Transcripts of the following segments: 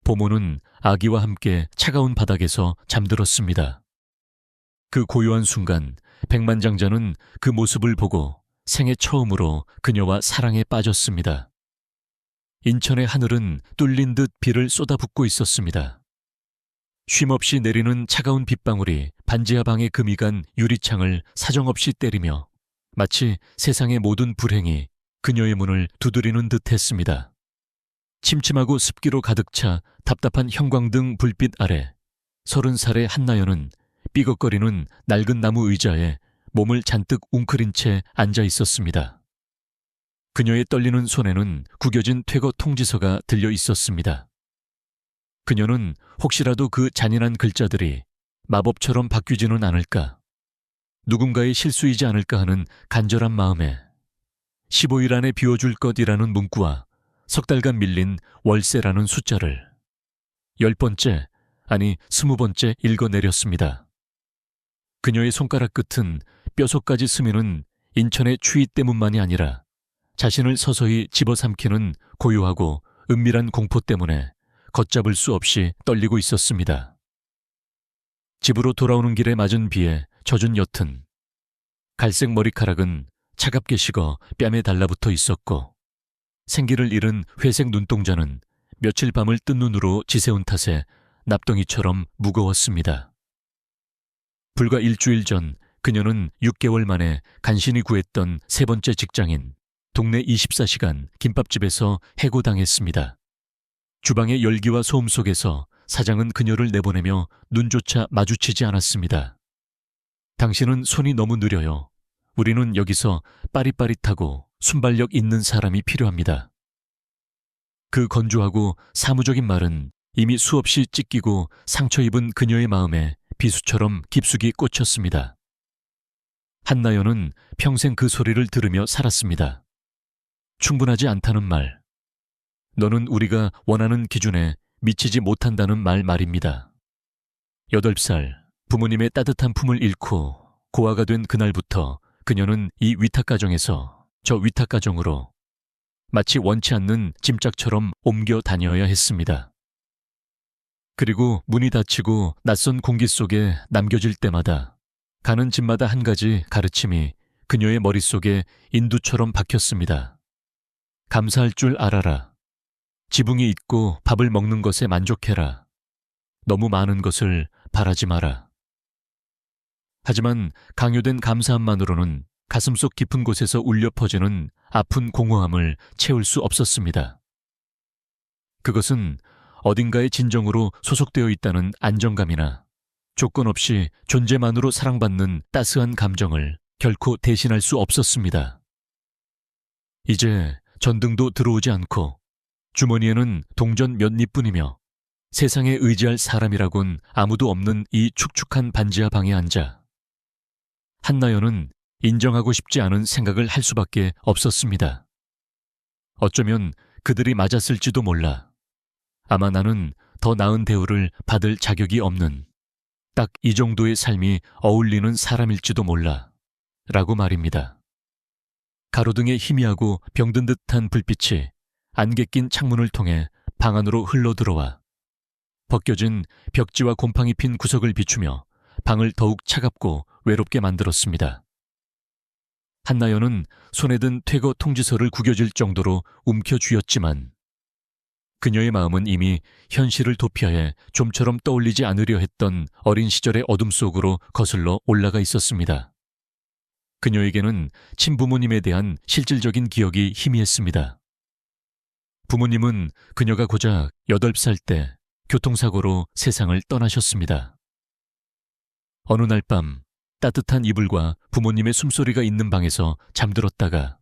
보모는 아기와 함께 차가운 바닥에서 잠들었습니다. 그 고요한 순간 백만장자는 그 모습을 보고 생애 처음으로 그녀와 사랑에 빠졌습니다. 인천의 하늘은 뚫린 듯 비를 쏟아붓고 있었습니다. 쉼없이 내리는 차가운 빗방울이 반지하 방의 금이 간 유리창을 사정없이 때리며 마치 세상의 모든 불행이 그녀의 문을 두드리는 듯 했습니다. 침침하고 습기로 가득 차 답답한 형광등 불빛 아래 30살의 한나연은 삐걱거리는 낡은 나무 의자에 몸을 잔뜩 웅크린 채 앉아 있었습니다. 그녀의 떨리는 손에는 구겨진 퇴거 통지서가 들려 있었습니다. 그녀는 혹시라도 그 잔인한 글자들이 마법처럼 바뀌지는 않을까, 누군가의 실수이지 않을까 하는 간절한 마음에 15일 안에 비워줄 것이라는 문구와 석 달간 밀린 월세라는 숫자를 10번째, 아니 20번째 읽어내렸습니다. 그녀의 손가락 끝은 뼈속까지 스미는 인천의 추위 때문만이 아니라 자신을 서서히 집어삼키는 고요하고 은밀한 공포 때문에 걷잡을 수 없이 떨리고 있었습니다. 집으로 돌아오는 길에 맞은 비에 젖은 옅은 갈색 머리카락은 차갑게 식어 뺨에 달라붙어 있었고, 생기를 잃은 회색 눈동자는 며칠 밤을 뜬 눈으로 지새운 탓에 납덩이처럼 무거웠습니다. 불과 일주일 전 그녀는 6개월 만에 간신히 구했던 세 번째 직장인 동네 24시간 김밥집에서 해고당했습니다. 주방의 열기와 소음 속에서 사장은 그녀를 내보내며 눈조차 마주치지 않았습니다. 당신은 손이 너무 느려요. 우리는 여기서 빠릿빠릿하고 순발력 있는 사람이 필요합니다. 그 건조하고 사무적인 말은 이미 수없이 찢기고 상처 입은 그녀의 마음에 비수처럼 깊숙이 꽂혔습니다. 한나연은 평생 그 소리를 들으며 살았습니다. 충분하지 않다는 말. 너는 우리가 원하는 기준에 미치지 못한다는 말입니다. 8살, 부모님의 따뜻한 품을 잃고 고아가 된 그날부터 그녀는 이 위탁가정에서 저 위탁가정으로 마치 원치 않는 짐짝처럼 옮겨 다녀야 했습니다. 그리고 문이 닫히고 낯선 공기 속에 남겨질 때마다 가는 집마다 한 가지 가르침이 그녀의 머릿속에 인두처럼 박혔습니다. 감사할 줄 알아라. 지붕이 있고 밥을 먹는 것에 만족해라. 너무 많은 것을 바라지 마라. 하지만 강요된 감사함만으로는 가슴속 깊은 곳에서 울려 퍼지는 아픈 공허함을 채울 수 없었습니다. 그것은 어딘가의 진정으로 소속되어 있다는 안정감이나 조건 없이 존재만으로 사랑받는 따스한 감정을 결코 대신할 수 없었습니다. 이제 전등도 들어오지 않고 주머니에는 동전 몇 입뿐이며 세상에 의지할 사람이라곤 아무도 없는 이 축축한 반지하 방에 앉아 한나연은 인정하고 싶지 않은 생각을 할 수밖에 없었습니다. 어쩌면 그들이 맞았을지도 몰라. 아마 나는 더 나은 대우를 받을 자격이 없는 딱 이 정도의 삶이 어울리는 사람일지도 몰라 라고 말입니다. 가로등의 희미하고 병든 듯한 불빛이 안개 낀 창문을 통해 방 안으로 흘러들어와 벗겨진 벽지와 곰팡이 핀 구석을 비추며 방을 더욱 차갑고 외롭게 만들었습니다. 한나연은 손에 든 퇴거 통지서를 구겨질 정도로 움켜쥐었지만 그녀의 마음은 이미 현실을 도피하에 좀처럼 떠올리지 않으려 했던 어린 시절의 어둠 속으로 거슬러 올라가 있었습니다. 그녀에게는 친부모님에 대한 실질적인 기억이 희미했습니다. 부모님은 그녀가 고작 8살 때 교통사고로 세상을 떠나셨습니다. 어느 날 밤 따뜻한 이불과 부모님의 숨소리가 있는 방에서 잠들었다가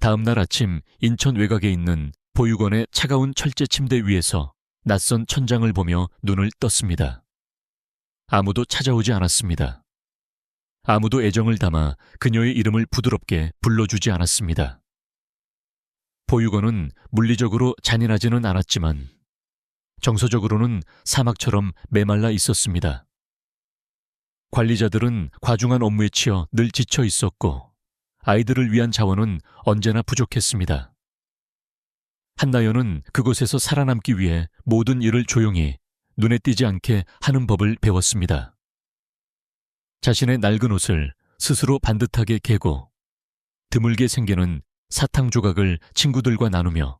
다음 날 아침 인천 외곽에 있는 보육원의 차가운 철제 침대 위에서 낯선 천장을 보며 눈을 떴습니다. 아무도 찾아오지 않았습니다. 아무도 애정을 담아 그녀의 이름을 부드럽게 불러주지 않았습니다. 보육원은 물리적으로 잔인하지는 않았지만 정서적으로는 사막처럼 메말라 있었습니다. 관리자들은 과중한 업무에 치여 늘 지쳐 있었고 아이들을 위한 자원은 언제나 부족했습니다. 한나연은 그곳에서 살아남기 위해 모든 일을 조용히 눈에 띄지 않게 하는 법을 배웠습니다. 자신의 낡은 옷을 스스로 반듯하게 개고 드물게 생기는 사탕 조각을 친구들과 나누며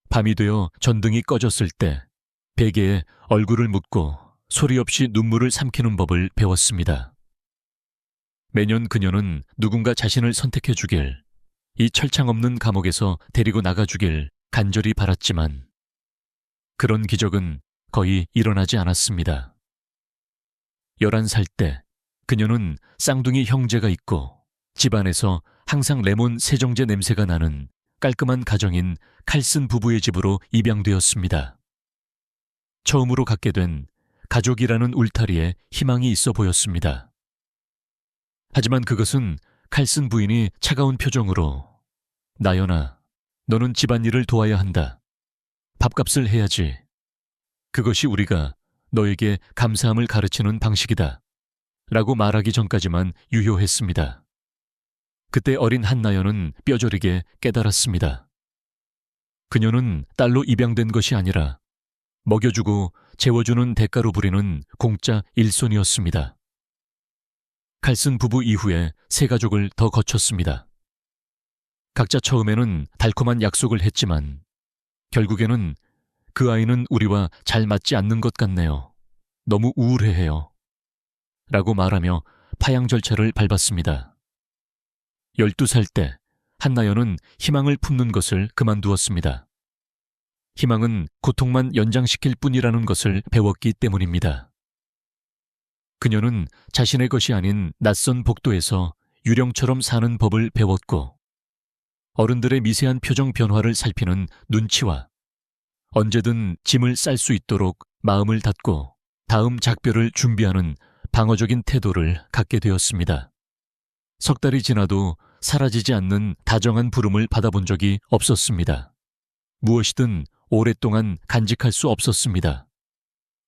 밤이 되어 전등이 꺼졌을 때 베개에 얼굴을 묻고 소리 없이 눈물을 삼키는 법을 배웠습니다. 매년 그녀는 누군가 자신을 선택해 주길, 이 철창 없는 감옥에서 데리고 나가 주길 간절히 바랐지만 그런 기적은 거의 일어나지 않았습니다. 11살 때 그녀는 쌍둥이 형제가 있고 집안에서 항상 레몬 세정제 냄새가 나는 깔끔한 가정인 칼슨 부부의 집으로 입양되었습니다. 처음으로 갖게 된 가족이라는 울타리에 희망이 있어 보였습니다. 하지만 그것은 칼슨 부인이 차가운 표정으로 나연아, 너는 집안일을 도와야 한다. 밥값을 해야지. 그것이 우리가 너에게 감사함을 가르치는 방식이다. 라고 말하기 전까지만 유효했습니다. 그때 어린 한나연은 뼈저리게 깨달았습니다. 그녀는 딸로 입양된 것이 아니라 먹여주고 재워주는 대가로 부리는 공짜 일손이었습니다. 칼슨 부부 이후에 세 가족을 더 거쳤습니다. 각자 처음에는 달콤한 약속을 했지만 결국에는 그 아이는 우리와 잘 맞지 않는 것 같네요. 너무 우울해해요. 라고 말하며 파양 절차를 밟았습니다. 12살 때 한나연은 희망을 품는 것을 그만두었습니다. 희망은 고통만 연장시킬 뿐이라는 것을 배웠기 때문입니다. 그녀는 자신의 것이 아닌 낯선 복도에서 유령처럼 사는 법을 배웠고 어른들의 미세한 표정 변화를 살피는 눈치와 언제든 짐을 쌀 수 있도록 마음을 닫고 다음 작별을 준비하는 방어적인 태도를 갖게 되었습니다. 석 달이 지나도 사라지지 않는 다정한 부름을 받아본 적이 없었습니다. 무엇이든 오랫동안 간직할 수 없었습니다.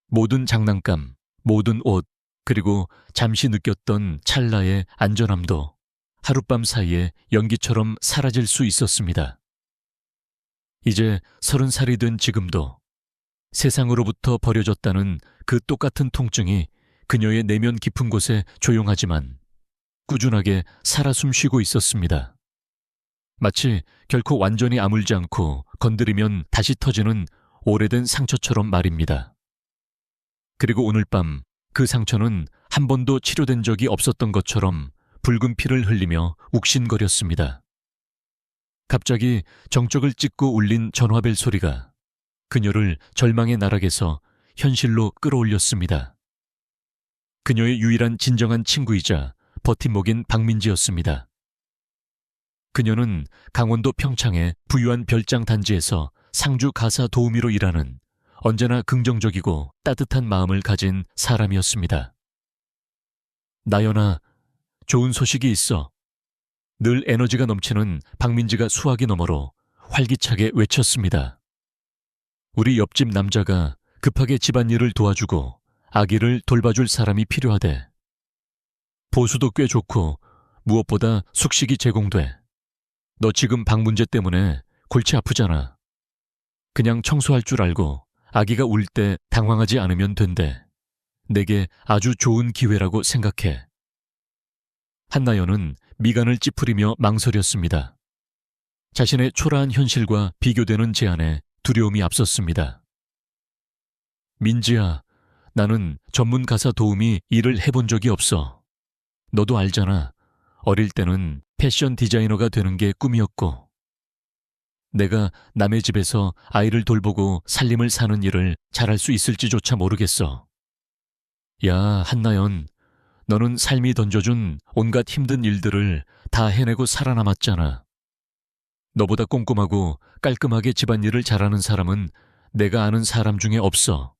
모든 장난감, 모든 옷, 그리고 잠시 느꼈던 찰나의 안전함도 하룻밤 사이에 연기처럼 사라질 수 있었습니다. 이제 30살이 된 지금도 세상으로부터 버려졌다는 그 똑같은 통증이 그녀의 내면 깊은 곳에 조용하지만 꾸준하게 살아 숨쉬고 있었습니다. 마치 결코 완전히 아물지 않고 건드리면 다시 터지는 오래된 상처처럼 말입니다. 그리고 오늘 밤 그 상처는 한 번도 치료된 적이 없었던 것처럼 붉은 피를 흘리며 욱신거렸습니다. 갑자기 정적을 찍고 울린 전화벨 소리가 그녀를 절망의 나락에서 현실로 끌어올렸습니다. 그녀의 유일한 진정한 친구이자 버팀목인 박민지였습니다. 그녀는 강원도 평창의 부유한 별장 단지에서 상주 가사 도우미로 일하는 언제나 긍정적이고 따뜻한 마음을 가진 사람이었습니다. 나연아, 좋은 소식이 있어. 늘 에너지가 넘치는 박민지가 수화기 너머로 활기차게 외쳤습니다. 우리 옆집 남자가 급하게 집안일을 도와주고 아기를 돌봐줄 사람이 필요하대. 보수도 꽤 좋고 무엇보다 숙식이 제공돼. 너 지금 방 문제 때문에 골치 아프잖아. 그냥 청소할 줄 알고 아기가 울 때 당황하지 않으면 된대. 내게 아주 좋은 기회라고 생각해. 한나연은 미간을 찌푸리며 망설였습니다. 자신의 초라한 현실과 비교되는 제안에 두려움이 앞섰습니다. 민지야, 나는 전문 가사 도우미 일을 해본 적이 없어. 너도 알잖아. 어릴 때는 패션 디자이너가 되는 게 꿈이었고 내가 남의 집에서 아이를 돌보고 살림을 사는 일을 잘할 수 있을지조차 모르겠어. 야, 한나연, 너는 삶이 던져준 온갖 힘든 일들을 다 해내고 살아남았잖아. 너보다 꼼꼼하고 깔끔하게 집안일을 잘하는 사람은 내가 아는 사람 중에 없어.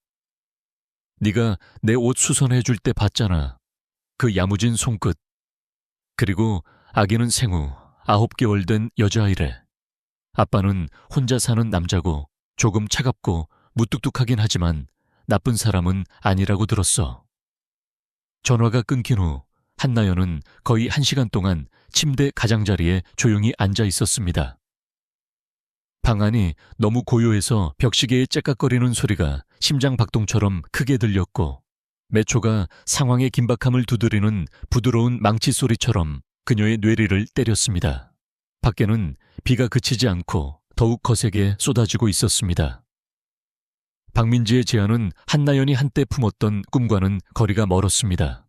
네가 내 옷 수선해 줄 때 봤잖아. 그 야무진 손끝. 그리고 아기는 생후 9개월 된 여자아이래. 아빠는 혼자 사는 남자고 조금 차갑고 무뚝뚝하긴 하지만 나쁜 사람은 아니라고 들었어. 전화가 끊긴 후 한나연은 거의 1시간 동안 침대 가장자리에 조용히 앉아 있었습니다. 방 안이 너무 고요해서 벽시계의 째깍거리는 소리가 심장 박동처럼 크게 들렸고 매초가 상황의 긴박함을 두드리는 부드러운 망치 소리처럼 그녀의 뇌리를 때렸습니다. 밖에는 비가 그치지 않고 더욱 거세게 쏟아지고 있었습니다. 박민지의 제안은 한나연이 한때 품었던 꿈과는 거리가 멀었습니다.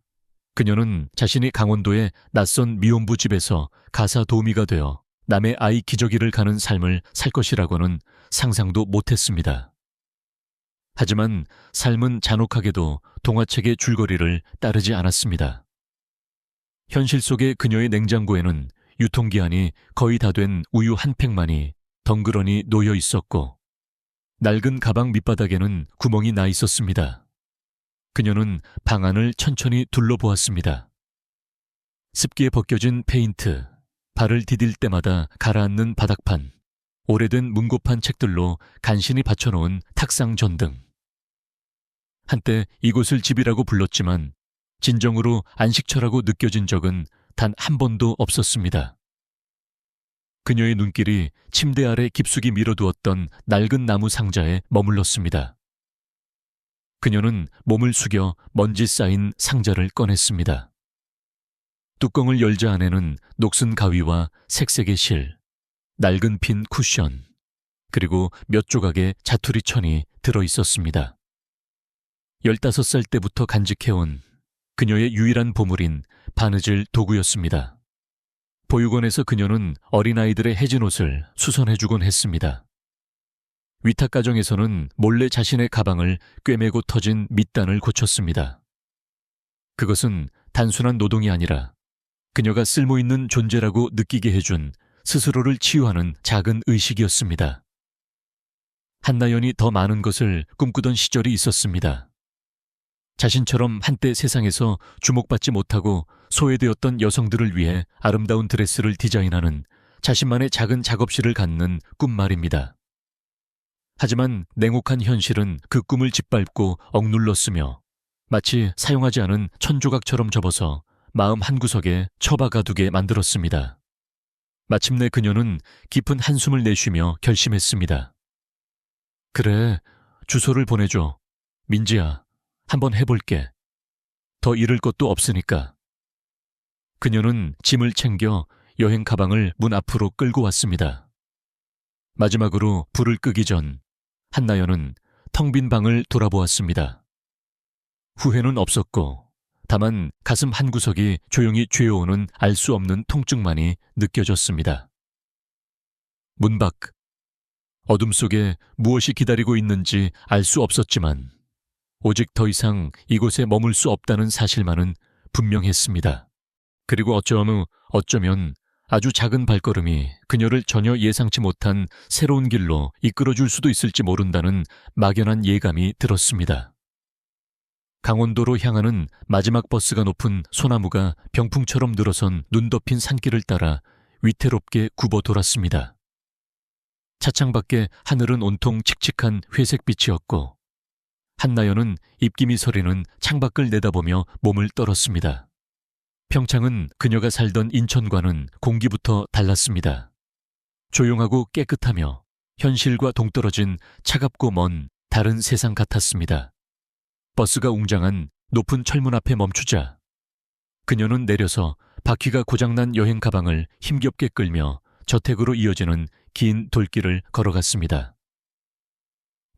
그녀는 자신이 강원도의 낯선 미혼부 집에서 가사 도우미가 되어 남의 아이 기저귀를 가는 삶을 살 것이라고는 상상도 못했습니다. 하지만 삶은 잔혹하게도 동화책의 줄거리를 따르지 않았습니다. 현실 속의 그녀의 냉장고에는 유통기한이 거의 다 된 우유 한 팩만이 덩그러니 놓여 있었고 낡은 가방 밑바닥에는 구멍이 나 있었습니다. 그녀는 방 안을 천천히 둘러보았습니다. 습기에 벗겨진 페인트, 발을 디딜 때마다 가라앉는 바닥판, 오래된 문고판 책들로 간신히 받쳐놓은 탁상 전등. 한때 이곳을 집이라고 불렀지만 진정으로 안식처라고 느껴진 적은 단 한 번도 없었습니다. 그녀의 눈길이 침대 아래 깊숙이 밀어두었던 낡은 나무 상자에 머물렀습니다. 그녀는 몸을 숙여 먼지 쌓인 상자를 꺼냈습니다. 뚜껑을 열자 안에는 녹슨 가위와 색색의 실, 낡은 핀 쿠션, 그리고 몇 조각의 자투리 천이 들어있었습니다. 15살 때부터 간직해온 그녀의 유일한 보물인 바느질 도구였습니다. 보육원에서 그녀는 어린아이들의 해진 옷을 수선해주곤 했습니다. 위탁가정에서는 몰래 자신의 가방을 꿰매고 터진 밑단을 고쳤습니다. 그것은 단순한 노동이 아니라 그녀가 쓸모있는 존재라고 느끼게 해준 스스로를 치유하는 작은 의식이었습니다. 한나연이 더 많은 것을 꿈꾸던 시절이 있었습니다. 자신처럼 한때 세상에서 주목받지 못하고 소외되었던 여성들을 위해 아름다운 드레스를 디자인하는 자신만의 작은 작업실을 갖는 꿈 말입니다. 하지만 냉혹한 현실은 그 꿈을 짓밟고 억눌렀으며 마치 사용하지 않은 천조각처럼 접어서 마음 한구석에 처박아두게 만들었습니다. 마침내 그녀는 깊은 한숨을 내쉬며 결심했습니다. 그래, 주소를 보내줘. 민지야, 한번 해볼게. 더 잃을 것도 없으니까. 그녀는 짐을 챙겨 여행 가방을 문 앞으로 끌고 왔습니다. 마지막으로 불을 끄기 전 한나연은 텅 빈 방을 돌아보았습니다. 후회는 없었고 다만 가슴 한구석이 조용히 죄어오는 알 수 없는 통증만이 느껴졌습니다. 문 밖. 어둠 속에 무엇이 기다리고 있는지 알 수 없었지만 오직 더 이상 이곳에 머물 수 없다는 사실만은 분명했습니다. 그리고 어쩌면 아주 작은 발걸음이 그녀를 전혀 예상치 못한 새로운 길로 이끌어줄 수도 있을지 모른다는 막연한 예감이 들었습니다. 강원도로 향하는 마지막 버스가 높은 소나무가 병풍처럼 늘어선 눈 덮인 산길을 따라 위태롭게 굽어 돌았습니다. 차창 밖에 하늘은 온통 칙칙한 회색빛이었고 한나연은 입김이 서리는 창밖을 내다보며 몸을 떨었습니다. 평창은 그녀가 살던 인천과는 공기부터 달랐습니다. 조용하고 깨끗하며 현실과 동떨어진 차갑고 먼 다른 세상 같았습니다. 버스가 웅장한 높은 철문 앞에 멈추자 그녀는 내려서 바퀴가 고장난 여행 가방을 힘겹게 끌며 저택으로 이어지는 긴 돌길을 걸어갔습니다.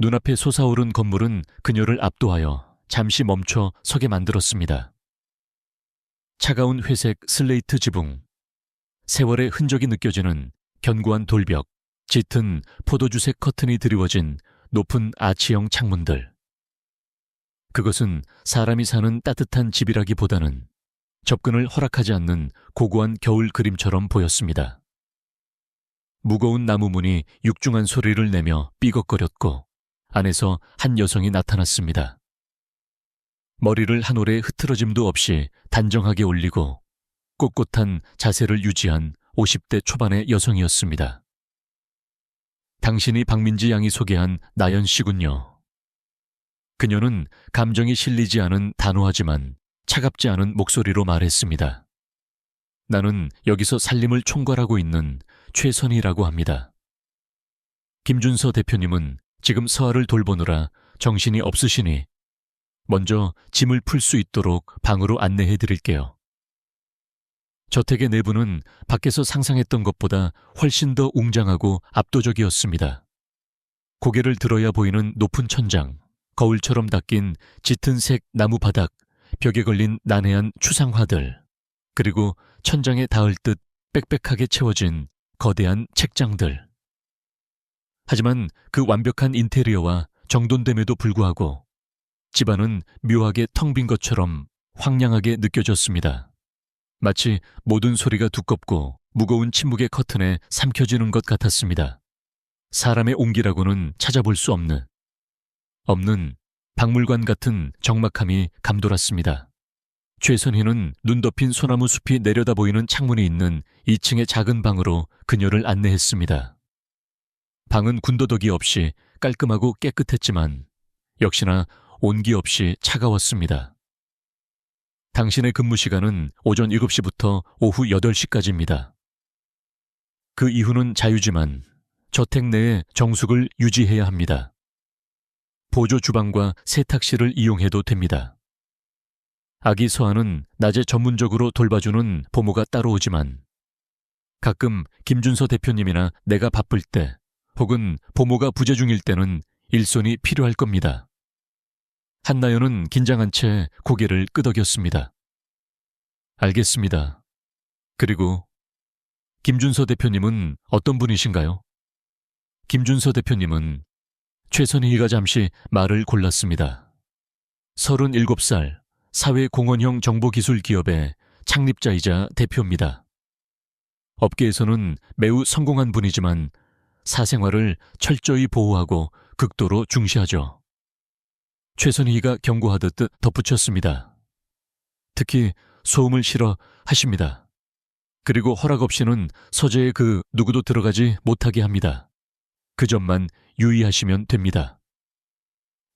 눈앞에 솟아오른 건물은 그녀를 압도하여 잠시 멈춰 서게 만들었습니다. 차가운 회색 슬레이트 지붕, 세월의 흔적이 느껴지는 견고한 돌벽, 짙은 포도주색 커튼이 드리워진 높은 아치형 창문들. 그것은 사람이 사는 따뜻한 집이라기보다는 접근을 허락하지 않는 고고한 겨울 그림처럼 보였습니다. 무거운 나무 문이 육중한 소리를 내며 삐걱거렸고 안에서 한 여성이 나타났습니다. 머리를 한 올의 흐트러짐도 없이 단정하게 올리고 꼿꼿한 자세를 유지한 50대 초반의 여성이었습니다. 당신이 박민지 양이 소개한 나연 씨군요. 그녀는 감정이 실리지 않은 단호하지만 차갑지 않은 목소리로 말했습니다. 나는 여기서 살림을 총괄하고 있는 최선희라고 합니다. 김준서 대표님은 지금 서아를 돌보느라 정신이 없으시니 먼저 짐을 풀 수 있도록 방으로 안내해 드릴게요. 저택의 내부는 밖에서 상상했던 것보다 훨씬 더 웅장하고 압도적이었습니다. 고개를 들어야 보이는 높은 천장, 거울처럼 닦인 짙은 색 나무 바닥, 벽에 걸린 난해한 추상화들, 그리고 천장에 닿을 듯 빽빽하게 채워진 거대한 책장들. 하지만 그 완벽한 인테리어와 정돈됨에도 불구하고 집안은 묘하게 텅 빈 것처럼 황량하게 느껴졌습니다. 마치 모든 소리가 두껍고 무거운 침묵의 커튼에 삼켜지는 것 같았습니다. 사람의 온기라고는 찾아볼 수 없는 박물관 같은 적막함이 감돌았습니다. 최선희는 눈 덮인 소나무 숲이 내려다 보이는 창문이 있는 2층의 작은 방으로 그녀를 안내했습니다. 방은 군더더기 없이 깔끔하고 깨끗했지만 역시나 온기 없이 차가웠습니다. 당신의 근무 시간은 오전 7시부터 오후 8시까지입니다. 그 이후는 자유지만 저택 내에 정숙을 유지해야 합니다. 보조 주방과 세탁실을 이용해도 됩니다. 아기 서아는 낮에 전문적으로 돌봐주는 보모가 따로 오지만 가끔 김준서 대표님이나 내가 바쁠 때 혹은 보모가 부재 중일 때는 일손이 필요할 겁니다. 한나연은 긴장한 채 고개를 끄덕였습니다. 알겠습니다. 그리고 김준서 대표님은 어떤 분이신가요? 김준서 대표님은 최선희가 잠시 말을 골랐습니다. 37살 사회공헌형 정보기술 기업의 창립자이자 대표입니다. 업계에서는 매우 성공한 분이지만 사생활을 철저히 보호하고 극도로 중시하죠. 최선희가 경고하듯 덧붙였습니다. 특히 소음을 싫어 하십니다. 그리고 허락 없이는 서재에 그 누구도 들어가지 못하게 합니다. 그 점만 유의하시면 됩니다.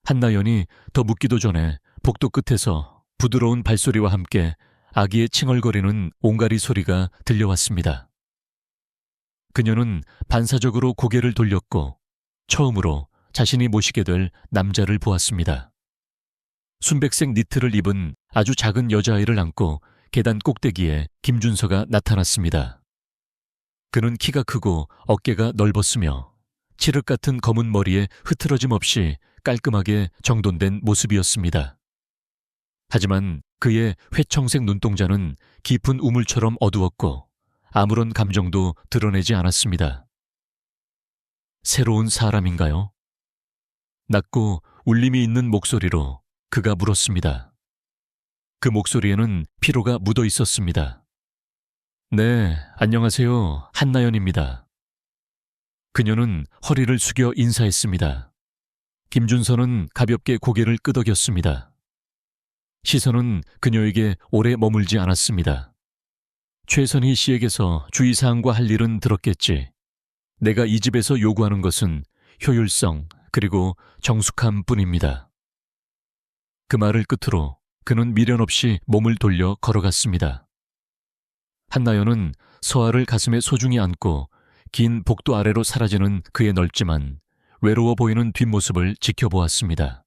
한나연이 더 묻기도 전에 복도 끝에서 부드러운 발소리와 함께 아기의 칭얼거리는 옹가리 소리가 들려왔습니다. 그녀는 반사적으로 고개를 돌렸고 처음으로 자신이 모시게 될 남자를 보았습니다. 순백색 니트를 입은 아주 작은 여자아이를 안고 계단 꼭대기에 김준서가 나타났습니다. 그는 키가 크고 어깨가 넓었으며 칠흑 같은 검은 머리에 흐트러짐 없이 깔끔하게 정돈된 모습이었습니다. 하지만 그의 회청색 눈동자는 깊은 우물처럼 어두웠고 아무런 감정도 드러내지 않았습니다. 새로운 사람인가요? 낮고 울림이 있는 목소리로 그가 물었습니다. 그 목소리에는 피로가 묻어 있었습니다. 네, 안녕하세요. 한나연입니다. 그녀는 허리를 숙여 인사했습니다. 김준서는 가볍게 고개를 끄덕였습니다. 시선은 그녀에게 오래 머물지 않았습니다. 최선희 씨에게서 주의사항과 할 일은 들었겠지. 내가 이 집에서 요구하는 것은 효율성 그리고 정숙함 뿐입니다. 그 말을 끝으로 그는 미련 없이 몸을 돌려 걸어갔습니다. 한나연은 서아를 가슴에 소중히 안고 긴 복도 아래로 사라지는 그의 넓지만 외로워 보이는 뒷모습을 지켜보았습니다.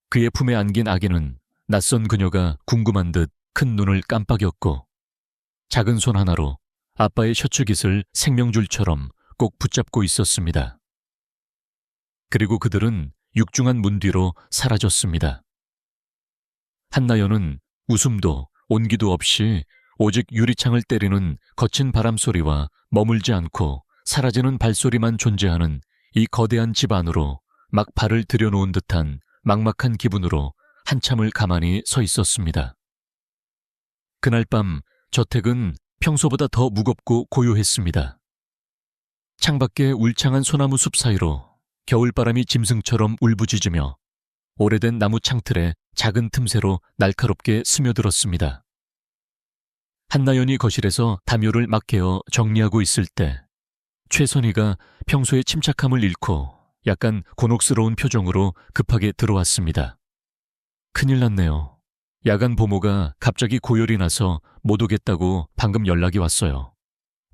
그의 품에 안긴 아기는 낯선 그녀가 궁금한 듯 큰 눈을 깜빡였고 작은 손 하나로 아빠의 셔츠깃을 생명줄처럼 꼭 붙잡고 있었습니다. 그리고 그들은 육중한 문 뒤로 사라졌습니다. 한나연은 웃음도 온기도 없이 오직 유리창을 때리는 거친 바람소리와 머물지 않고 사라지는 발소리만 존재하는 이 거대한 집 안으로 막 발을 들여놓은 듯한 막막한 기분으로 한참을 가만히 서 있었습니다. 그날 밤 저택은 평소보다 더 무겁고 고요했습니다. 창밖에 울창한 소나무 숲 사이로 겨울바람이 짐승처럼 울부짖으며 오래된 나무 창틀에 작은 틈새로 날카롭게 스며들었습니다. 한나연이 거실에서 담요를 막 개어 정리하고 있을 때 최선희가 평소의 침착함을 잃고 약간 곤혹스러운 표정으로 급하게 들어왔습니다. 큰일 났네요. 야간 보모가 갑자기 고열이 나서 못 오겠다고 방금 연락이 왔어요.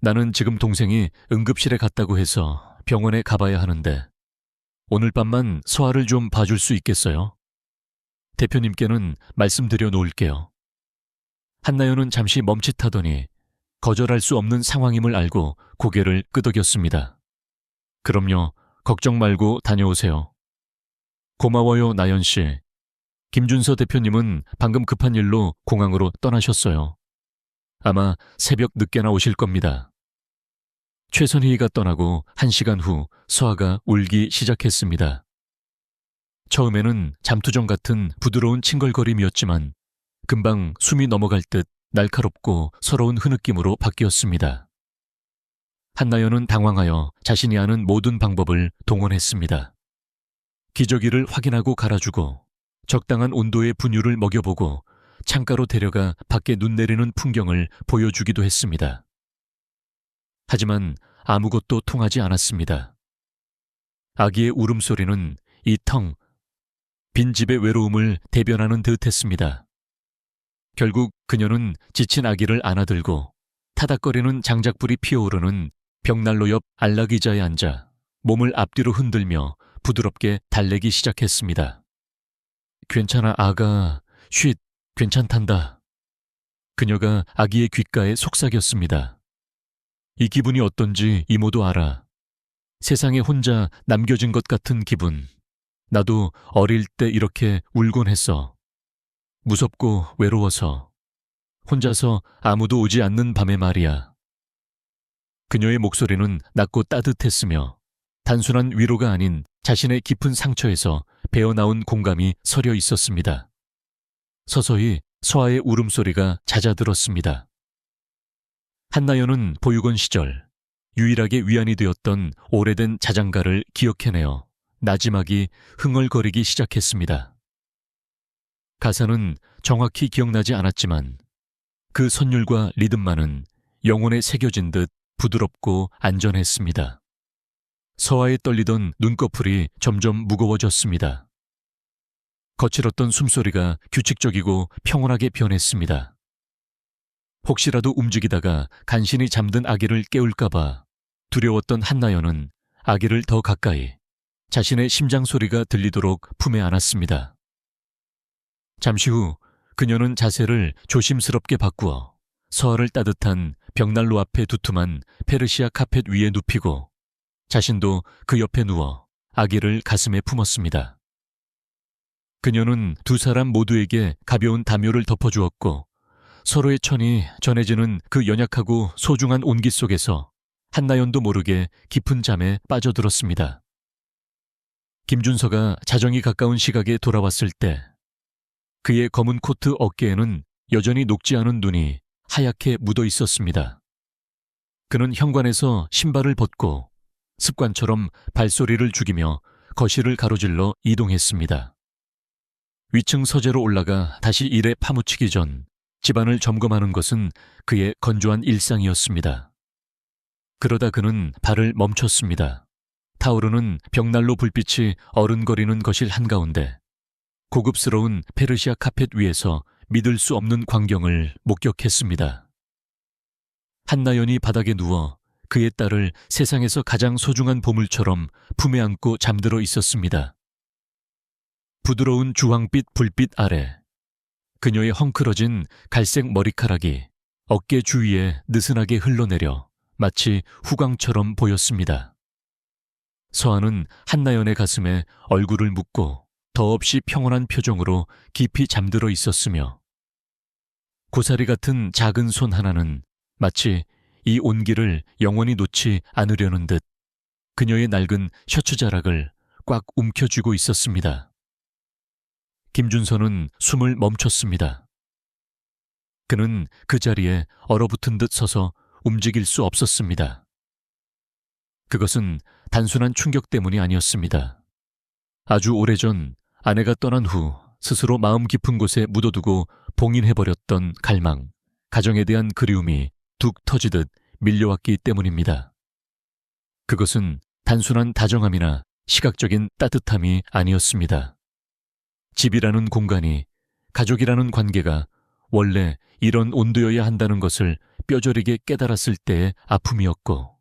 나는 지금 동생이 응급실에 갔다고 해서 병원에 가봐야 하는데 오늘 밤만 서아를 좀 봐줄 수 있겠어요? 대표님께는 말씀드려 놓을게요. 한나연은 잠시 멈칫하더니 거절할 수 없는 상황임을 알고 고개를 끄덕였습니다. 그럼요. 걱정 말고 다녀오세요. 고마워요, 나연 씨. 김준서 대표님은 방금 급한 일로 공항으로 떠나셨어요. 아마 새벽 늦게나 오실 겁니다. 최선희가 떠나고 1시간 후 서아가 울기 시작했습니다. 처음에는 잠투정 같은 부드러운 칭걸거림이었지만 금방 숨이 넘어갈 듯 날카롭고 서러운 흐느낌으로 바뀌었습니다. 한나연은 당황하여 자신이 아는 모든 방법을 동원했습니다. 기저귀를 확인하고 갈아주고 적당한 온도의 분유를 먹여보고 창가로 데려가 밖에 눈 내리는 풍경을 보여주기도 했습니다. 하지만 아무것도 통하지 않았습니다. 아기의 울음소리는 이 텅 빈 집의 외로움을 대변하는 듯 했습니다. 결국 그녀는 지친 아기를 안아들고 타닥거리는 장작불이 피어오르는 벽난로 옆 안락의자에 앉아 몸을 앞뒤로 흔들며 부드럽게 달래기 시작했습니다. 괜찮아, 아가. 쉿, 괜찮단다. 그녀가 아기의 귓가에 속삭였습니다. 이 기분이 어떤지 이모도 알아. 세상에 혼자 남겨진 것 같은 기분. 나도 어릴 때 이렇게 울곤 했어. 무섭고 외로워서. 혼자서 아무도 오지 않는 밤에 말이야. 그녀의 목소리는 낮고 따뜻했으며 단순한 위로가 아닌 자신의 깊은 상처에서 배어나온 공감이 서려 있었습니다. 서서히 서아의 울음소리가 잦아들었습니다. 한나연은 보육원 시절 유일하게 위안이 되었던 오래된 자장가를 기억해내어 나지막이 흥얼거리기 시작했습니다. 가사는 정확히 기억나지 않았지만 그 선율과 리듬만은 영혼에 새겨진 듯 부드럽고 안전했습니다. 서아에 떨리던 눈꺼풀이 점점 무거워졌습니다. 거칠었던 숨소리가 규칙적이고 평온하게 변했습니다. 혹시라도 움직이다가 간신히 잠든 아기를 깨울까봐 두려웠던 한나연은 아기를 더 가까이 자신의 심장 소리가 들리도록 품에 안았습니다. 잠시 후 그녀는 자세를 조심스럽게 바꾸어 서아를 따뜻한 벽난로 앞에 두툼한 페르시아 카펫 위에 눕히고 자신도 그 옆에 누워 아기를 가슴에 품었습니다. 그녀는 두 사람 모두에게 가벼운 담요를 덮어주었고 서로의 천이 전해지는 그 연약하고 소중한 온기 속에서 한나연도 모르게 깊은 잠에 빠져들었습니다. 김준서가 자정이 가까운 시각에 돌아왔을 때 그의 검은 코트 어깨에는 여전히 녹지 않은 눈이 하얗게 묻어 있었습니다. 그는 현관에서 신발을 벗고 습관처럼 발소리를 죽이며 거실을 가로질러 이동했습니다. 위층 서재로 올라가 다시 일에 파묻히기 전 집안을 점검하는 것은 그의 건조한 일상이었습니다. 그러다 그는 발을 멈췄습니다. 타오르는 벽난로 불빛이 어른거리는 거실 한가운데 고급스러운 페르시아 카펫 위에서 믿을 수 없는 광경을 목격했습니다. 한나연이 바닥에 누워 그의 딸을 세상에서 가장 소중한 보물처럼 품에 안고 잠들어 있었습니다. 부드러운 주황빛 불빛 아래 그녀의 헝클어진 갈색 머리카락이 어깨 주위에 느슨하게 흘러내려 마치 후광처럼 보였습니다. 서아는 한나연의 가슴에 얼굴을 묻고 더없이 평온한 표정으로 깊이 잠들어 있었으며 고사리 같은 작은 손 하나는 마치 이 온기를 영원히 놓지 않으려는 듯 그녀의 낡은 셔츠 자락을 꽉 움켜쥐고 있었습니다. 김준서는 숨을 멈췄습니다. 그는 그 자리에 얼어붙은 듯 서서 움직일 수 없었습니다. 그것은 단순한 충격 때문이 아니었습니다. 아주 오래전 아내가 떠난 후 스스로 마음 깊은 곳에 묻어두고 봉인해버렸던 갈망, 가정에 대한 그리움이 뚝 터지듯 밀려왔기 때문입니다. 그것은 단순한 다정함이나 시각적인 따뜻함이 아니었습니다. 집이라는 공간이, 가족이라는 관계가 원래 이런 온도여야 한다는 것을 뼈저리게 깨달았을 때의 아픔이었고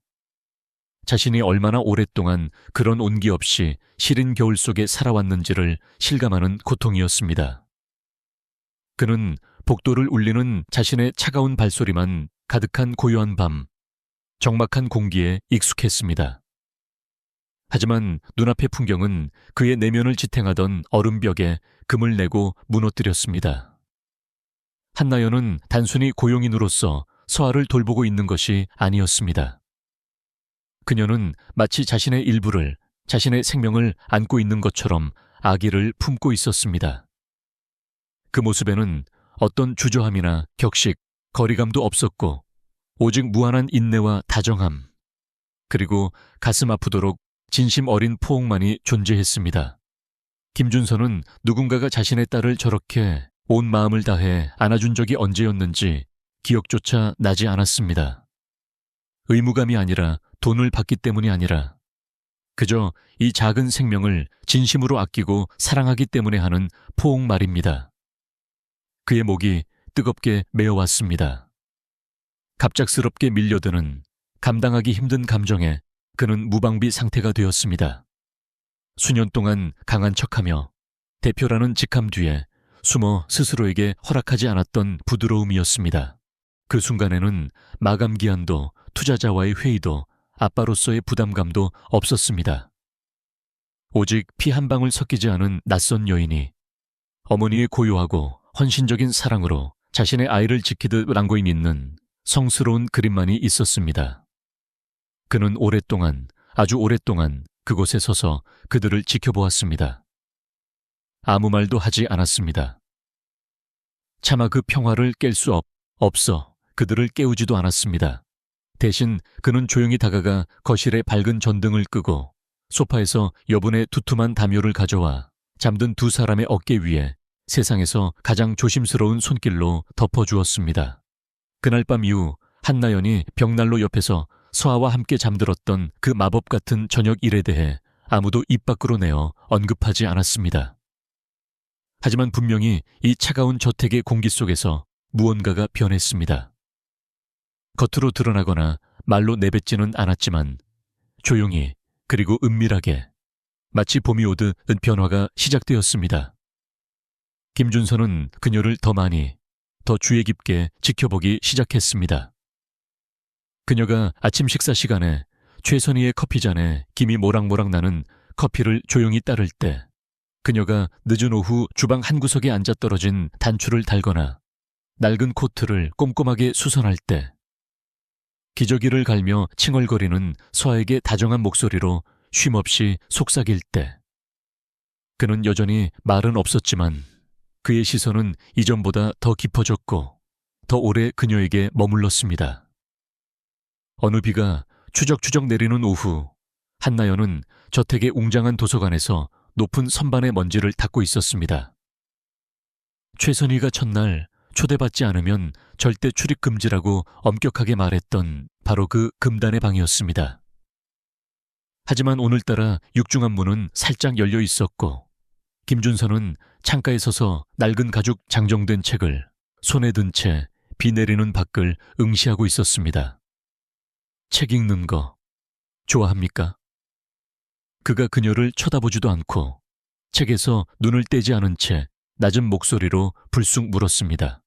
자신이 얼마나 오랫동안 그런 온기 없이 시린 겨울 속에 살아왔는지를 실감하는 고통이었습니다. 그는 복도를 울리는 자신의 차가운 발소리만 가득한 고요한 밤, 적막한 공기에 익숙했습니다. 하지만 눈앞의 풍경은 그의 내면을 지탱하던 얼음벽에 금을 내고 무너뜨렸습니다. 한나연은 단순히 고용인으로서 서아를 돌보고 있는 것이 아니었습니다. 그녀는 마치 자신의 일부를, 자신의 생명을 안고 있는 것처럼 아기를 품고 있었습니다. 그 모습에는 어떤 주저함이나 격식, 거리감도 없었고 오직 무한한 인내와 다정함, 그리고 가슴 아프도록 진심 어린 포옹만이 존재했습니다. 김준서는 누군가가 자신의 딸을 저렇게 온 마음을 다해 안아준 적이 언제였는지 기억조차 나지 않았습니다. 의무감이 아니라 돈을 받기 때문이 아니라 그저 이 작은 생명을 진심으로 아끼고 사랑하기 때문에 하는 포옹 말입니다. 그의 목이 뜨겁게 메어왔습니다. 갑작스럽게 밀려드는 감당하기 힘든 감정에 그는 무방비 상태가 되었습니다. 수년 동안 강한 척하며 대표라는 직함 뒤에 숨어 스스로에게 허락하지 않았던 부드러움이었습니다. 그 순간에는 마감 기한도 투자자와의 회의도 아빠로서의 부담감도 없었습니다. 오직 피 한 방울 섞이지 않은 낯선 여인이 어머니의 고요하고 헌신적인 사랑으로 자신의 아이를 지키듯 안고 있는 성스러운 그림만이 있었습니다. 그는 오랫동안, 아주 오랫동안 그곳에 서서 그들을 지켜보았습니다. 아무 말도 하지 않았습니다. 차마 그 평화를 깰 수 없어 그들을 깨우지도 않았습니다. 대신 그는 조용히 다가가 거실에 밝은 전등을 끄고 소파에서 여분의 두툼한 담요를 가져와 잠든 두 사람의 어깨 위에 세상에서 가장 조심스러운 손길로 덮어주었습니다. 그날 밤 이후 한나연이 벽난로 옆에서 서아와 함께 잠들었던 그 마법 같은 저녁 일에 대해 아무도 입 밖으로 내어 언급하지 않았습니다. 하지만 분명히 이 차가운 저택의 공기 속에서 무언가가 변했습니다. 겉으로 드러나거나 말로 내뱉지는 않았지만 조용히 그리고 은밀하게 마치 봄이 오듯 변화가 시작되었습니다. 김준서는 그녀를 더 많이, 더 주의 깊게 지켜보기 시작했습니다. 그녀가 아침 식사 시간에 최선희의 커피잔에 김이 모락모락 나는 커피를 조용히 따를 때, 그녀가 늦은 오후 주방 한구석에 앉아 떨어진 단추를 달거나 낡은 코트를 꼼꼼하게 수선할 때, 기저귀를 갈며 칭얼거리는 서아에게 다정한 목소리로 쉼없이 속삭일 때, 그는 여전히 말은 없었지만 그의 시선은 이전보다 더 깊어졌고 더 오래 그녀에게 머물렀습니다. 어느 비가 추적추적 내리는 오후, 한나연은 저택의 웅장한 도서관에서 높은 선반의 먼지를 닦고 있었습니다. 최선희가 첫날 초대받지 않으면 절대 출입 금지라고 엄격하게 말했던 바로 그 금단의 방이었습니다. 하지만 오늘따라 육중한 문은 살짝 열려 있었고 김준서는 창가에 서서 낡은 가죽 장정된 책을 손에 든 채 비 내리는 밖을 응시하고 있었습니다. 책 읽는 거 좋아합니까? 그가 그녀를 쳐다보지도 않고 책에서 눈을 떼지 않은 채 낮은 목소리로 불쑥 물었습니다.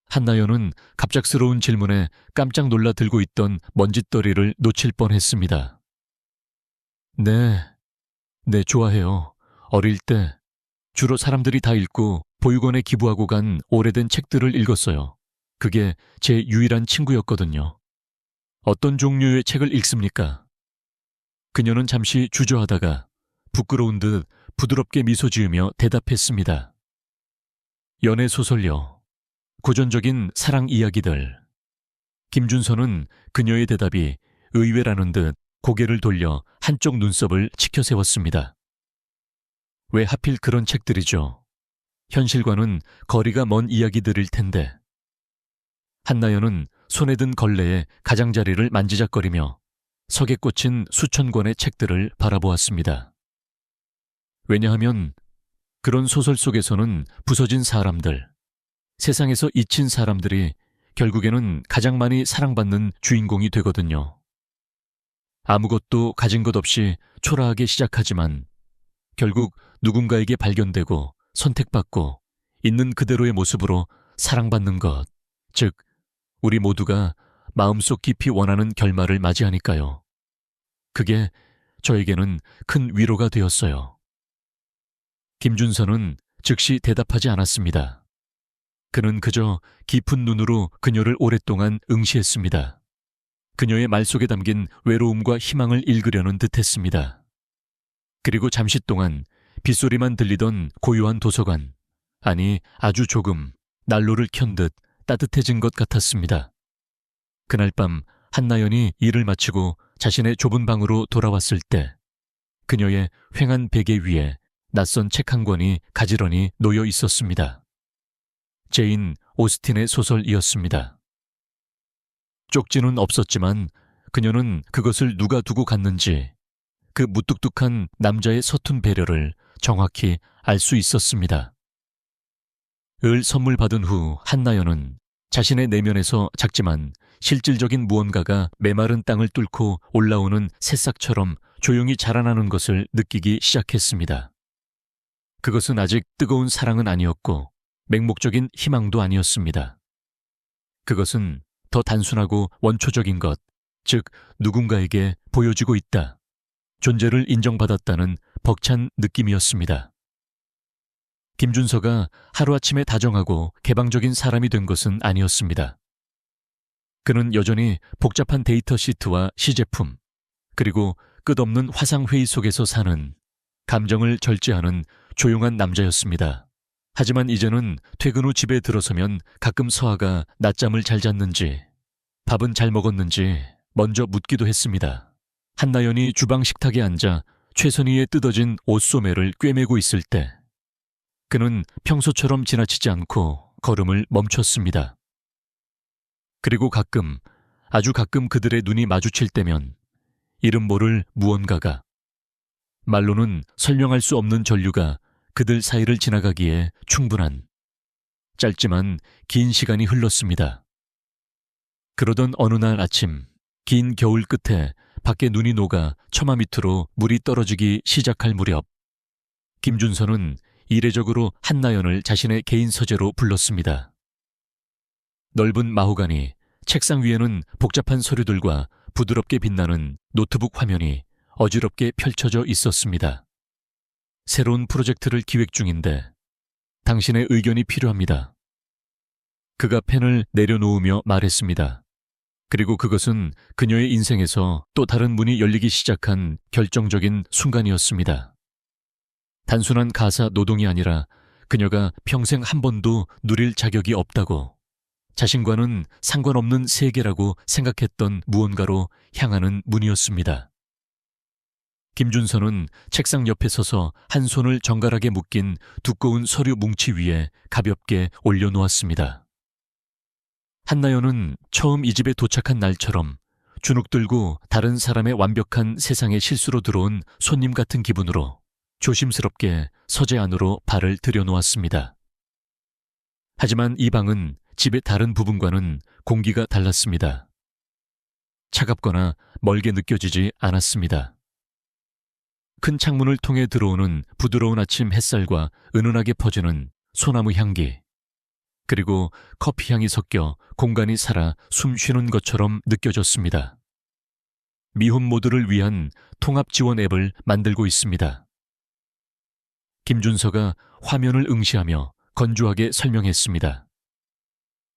한나연은 갑작스러운 질문에 깜짝 놀라 들고 있던 먼짓더리를 놓칠 뻔했습니다. 네, 좋아해요. 어릴 때 주로 사람들이 다 읽고 보육원에 기부하고 간 오래된 책들을 읽었어요. 그게 제 유일한 친구였거든요. 어떤 종류의 책을 읽습니까? 그녀는 잠시 주저하다가 부끄러운 듯 부드럽게 미소 지으며 대답했습니다. 연애소설요. 고전적인 사랑 이야기들. 김준서는 그녀의 대답이 의외라는 듯 고개를 돌려 한쪽 눈썹을 치켜세웠습니다. 왜 하필 그런 책들이죠? 현실과는 거리가 먼 이야기들일 텐데. 한나연은 손에 든 걸레에 가장자리를 만지작거리며 석에 꽂힌 수천 권의 책들을 바라보았습니다. 왜냐하면 그런 소설 속에서는 부서진 사람들, 세상에서 잊힌 사람들이 결국에는 가장 많이 사랑받는 주인공이 되거든요. 아무것도 가진 것 없이 초라하게 시작하지만 결국 누군가에게 발견되고 선택받고 있는 그대로의 모습으로 사랑받는 것, 즉 우리 모두가 마음속 깊이 원하는 결말을 맞이하니까요. 그게 저에게는 큰 위로가 되었어요. 김준서는 즉시 대답하지 않았습니다. 그는 그저 깊은 눈으로 그녀를 오랫동안 응시했습니다. 그녀의 말 속에 담긴 외로움과 희망을 읽으려는 듯했습니다. 그리고 잠시 동안 빗소리만 들리던 고요한 도서관, 아니 아주 조금 난로를 켠 듯 따뜻해진 것 같았습니다. 그날 밤 한나연이 일을 마치고 자신의 좁은 방으로 돌아왔을 때 그녀의 휑한 베개 위에 낯선 책 한 권이 가지런히 놓여 있었습니다. 제인 오스틴의 소설이었습니다. 쪽지는 없었지만 그녀는 그것을 누가 두고 갔는지 그 무뚝뚝한 남자의 서툰 배려를 정확히 알 수 있었습니다. 을 선물 받은 후 한나연은 자신의 내면에서 작지만 실질적인 무언가가 메마른 땅을 뚫고 올라오는 새싹처럼 조용히 자라나는 것을 느끼기 시작했습니다. 그것은 아직 뜨거운 사랑은 아니었고 맹목적인 희망도 아니었습니다. 그것은 더 단순하고 원초적인 것, 즉 누군가에게 보여지고 있다, 존재를 인정받았다는 벅찬 느낌이었습니다. 김준서가 하루아침에 다정하고 개방적인 사람이 된 것은 아니었습니다. 그는 여전히 복잡한 데이터 시트와 시제품, 그리고 끝없는 화상회의 속에서 사는, 감정을 절제하는 조용한 남자였습니다. 하지만 이제는 퇴근 후 집에 들어서면 가끔 서아가 낮잠을 잘 잤는지, 밥은 잘 먹었는지 먼저 묻기도 했습니다. 한나연이 주방 식탁에 앉아 최선희의 뜯어진 옷소매를 꿰매고 있을 때 그는 평소처럼 지나치지 않고 걸음을 멈췄습니다. 그리고 가끔, 아주 가끔 그들의 눈이 마주칠 때면 이름 모를 무언가가, 말로는 설명할 수 없는 전류가 그들 사이를 지나가기에 충분한, 짧지만 긴 시간이 흘렀습니다. 그러던 어느 날 아침, 긴 겨울 끝에 밖에 눈이 녹아 처마 밑으로 물이 떨어지기 시작할 무렵, 김준서는 이례적으로 한나연을 자신의 개인 서재로 불렀습니다. 넓은 마호가니, 책상 위에는 복잡한 서류들과 부드럽게 빛나는 노트북 화면이 어지럽게 펼쳐져 있었습니다. 새로운 프로젝트를 기획 중인데 당신의 의견이 필요합니다. 그가 펜을 내려놓으며 말했습니다. 그리고 그것은 그녀의 인생에서 또 다른 문이 열리기 시작한 결정적인 순간이었습니다. 단순한 가사 노동이 아니라 그녀가 평생 한 번도 누릴 자격이 없다고, 자신과는 상관없는 세계라고 생각했던 무언가로 향하는 문이었습니다. 김준서는 책상 옆에 서서 한 손을 정갈하게 묶인 두꺼운 서류 뭉치 위에 가볍게 올려놓았습니다. 한나연은 처음 이 집에 도착한 날처럼 주눅들고 다른 사람의 완벽한 세상에 실수로 들어온 손님 같은 기분으로 조심스럽게 서재 안으로 발을 들여놓았습니다. 하지만 이 방은 집의 다른 부분과는 공기가 달랐습니다. 차갑거나 멀게 느껴지지 않았습니다. 큰 창문을 통해 들어오는 부드러운 아침 햇살과 은은하게 퍼지는 소나무 향기, 그리고 커피 향이 섞여 공간이 살아 숨 쉬는 것처럼 느껴졌습니다. 미혼 모두를 위한 통합 지원 앱을 만들고 있습니다. 김준서가 화면을 응시하며 건조하게 설명했습니다.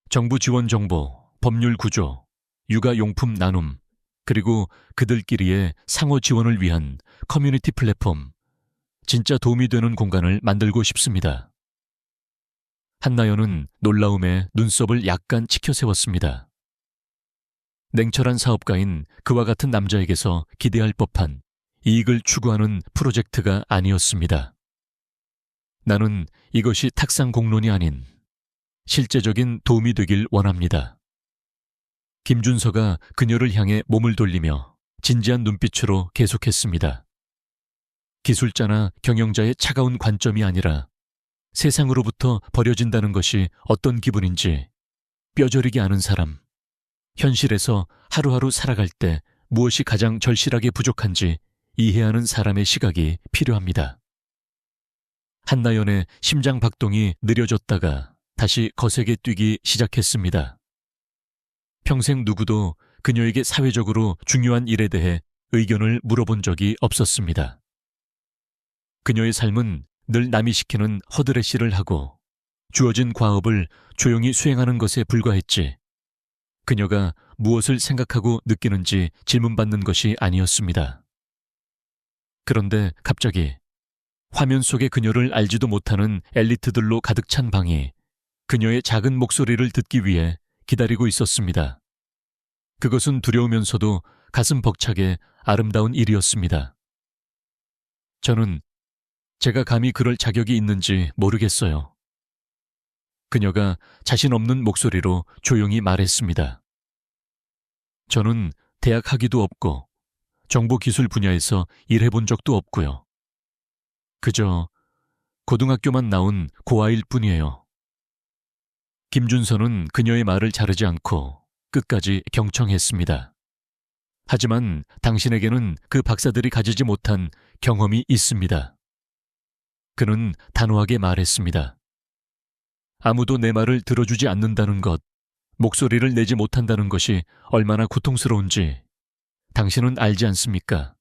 정부 지원 정보, 법률 구조, 육아용품 나눔, 그리고 그들끼리의 상호 지원을 위한 커뮤니티 플랫폼, 진짜 도움이 되는 공간을 만들고 싶습니다. 한나연은 놀라움에 눈썹을 약간 치켜세웠습니다. 냉철한 사업가인 그와 같은 남자에게서 기대할 법한 이익을 추구하는 프로젝트가 아니었습니다. 나는 이것이 탁상 공론이 아닌 실제적인 도움이 되길 원합니다. 김준서가 그녀를 향해 몸을 돌리며 진지한 눈빛으로 계속했습니다. 기술자나 경영자의 차가운 관점이 아니라 세상으로부터 버려진다는 것이 어떤 기분인지 뼈저리게 아는 사람, 현실에서 하루하루 살아갈 때 무엇이 가장 절실하게 부족한지 이해하는 사람의 시각이 필요합니다. 한나연의 심장 박동이 느려졌다가 다시 거세게 뛰기 시작했습니다. 평생 누구도 그녀에게 사회적으로 중요한 일에 대해 의견을 물어본 적이 없었습니다. 그녀의 삶은 늘 남이 시키는 허드레시를 하고 주어진 과업을 조용히 수행하는 것에 불과했지, 그녀가 무엇을 생각하고 느끼는지 질문받는 것이 아니었습니다. 그런데 갑자기 화면 속의 그녀를 알지도 못하는 엘리트들로 가득 찬 방이 그녀의 작은 목소리를 듣기 위해 기다리고 있었습니다. 그것은 두려우면서도 가슴 벅차게 아름다운 일이었습니다. 저는 제가 감히 그럴 자격이 있는지 모르겠어요. 그녀가 자신 없는 목소리로 조용히 말했습니다. 저는 대학 학위도 없고 정보기술 분야에서 일해본 적도 없고요. 그저 고등학교만 나온 고아일 뿐이에요. 김준서는 그녀의 말을 자르지 않고 끝까지 경청했습니다. 하지만 당신에게는 그 박사들이 가지지 못한 경험이 있습니다. 그는 단호하게 말했습니다. 아무도 내 말을 들어주지 않는다는 것, 목소리를 내지 못한다는 것이 얼마나 고통스러운지 당신은 알지 않습니까?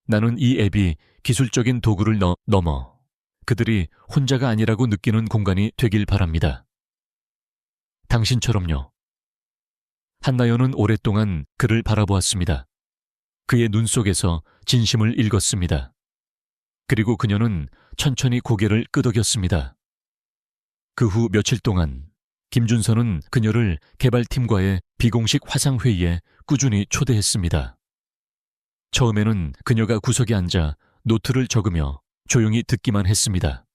나는 이 앱이 기술적인 도구를 넘어 그들이 혼자가 아니라고 느끼는 공간이 되길 바랍니다. 당신처럼요. 한나연은 오랫동안 그를 바라보았습니다. 그의 눈 속에서 진심을 읽었습니다. 그리고 그녀는 천천히 고개를 끄덕였습니다. 그 후 며칠 동안 김준서는 그녀를 개발팀과의 비공식 화상회의에 꾸준히 초대했습니다. 처음에는 그녀가 구석에 앉아 노트를 적으며 조용히 듣기만 했습니다.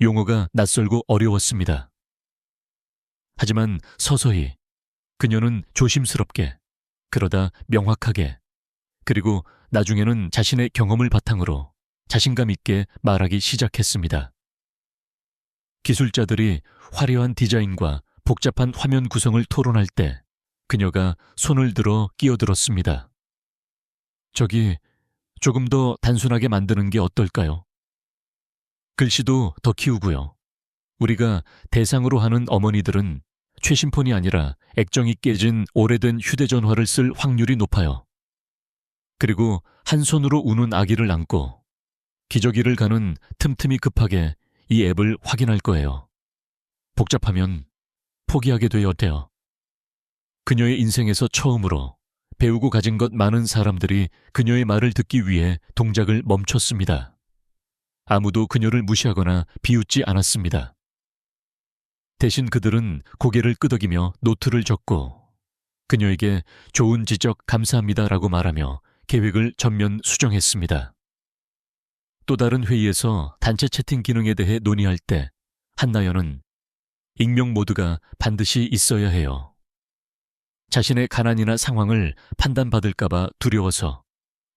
용어가 낯설고 어려웠습니다. 하지만 서서히 그녀는 조심스럽게, 그러다 명확하게, 그리고 나중에는 자신의 경험을 바탕으로 자신감 있게 말하기 시작했습니다. 기술자들이 화려한 디자인과 복잡한 화면 구성을 토론할 때 그녀가 손을 들어 끼어들었습니다. 저기, 조금 더 단순하게 만드는 게 어떨까요? 글씨도 더 키우고요. 우리가 대상으로 하는 어머니들은 최신폰이 아니라 액정이 깨진 오래된 휴대전화를 쓸 확률이 높아요. 그리고 한 손으로 우는 아기를 안고 기저귀를 가는 틈틈이 급하게 이 앱을 확인할 거예요. 복잡하면 포기하게 되었대요. 그녀의 인생에서 처음으로 배우고 가진 것 많은 사람들이 그녀의 말을 듣기 위해 동작을 멈췄습니다. 아무도 그녀를 무시하거나 비웃지 않았습니다. 대신 그들은 고개를 끄덕이며 노트를 적고 그녀에게 좋은 지적 감사합니다라고 말하며 계획을 전면 수정했습니다. 또 다른 회의에서 단체 채팅 기능에 대해 논의할 때 한나연은 익명 모드가 반드시 있어야 해요. 자신의 가난이나 상황을 판단받을까봐 두려워서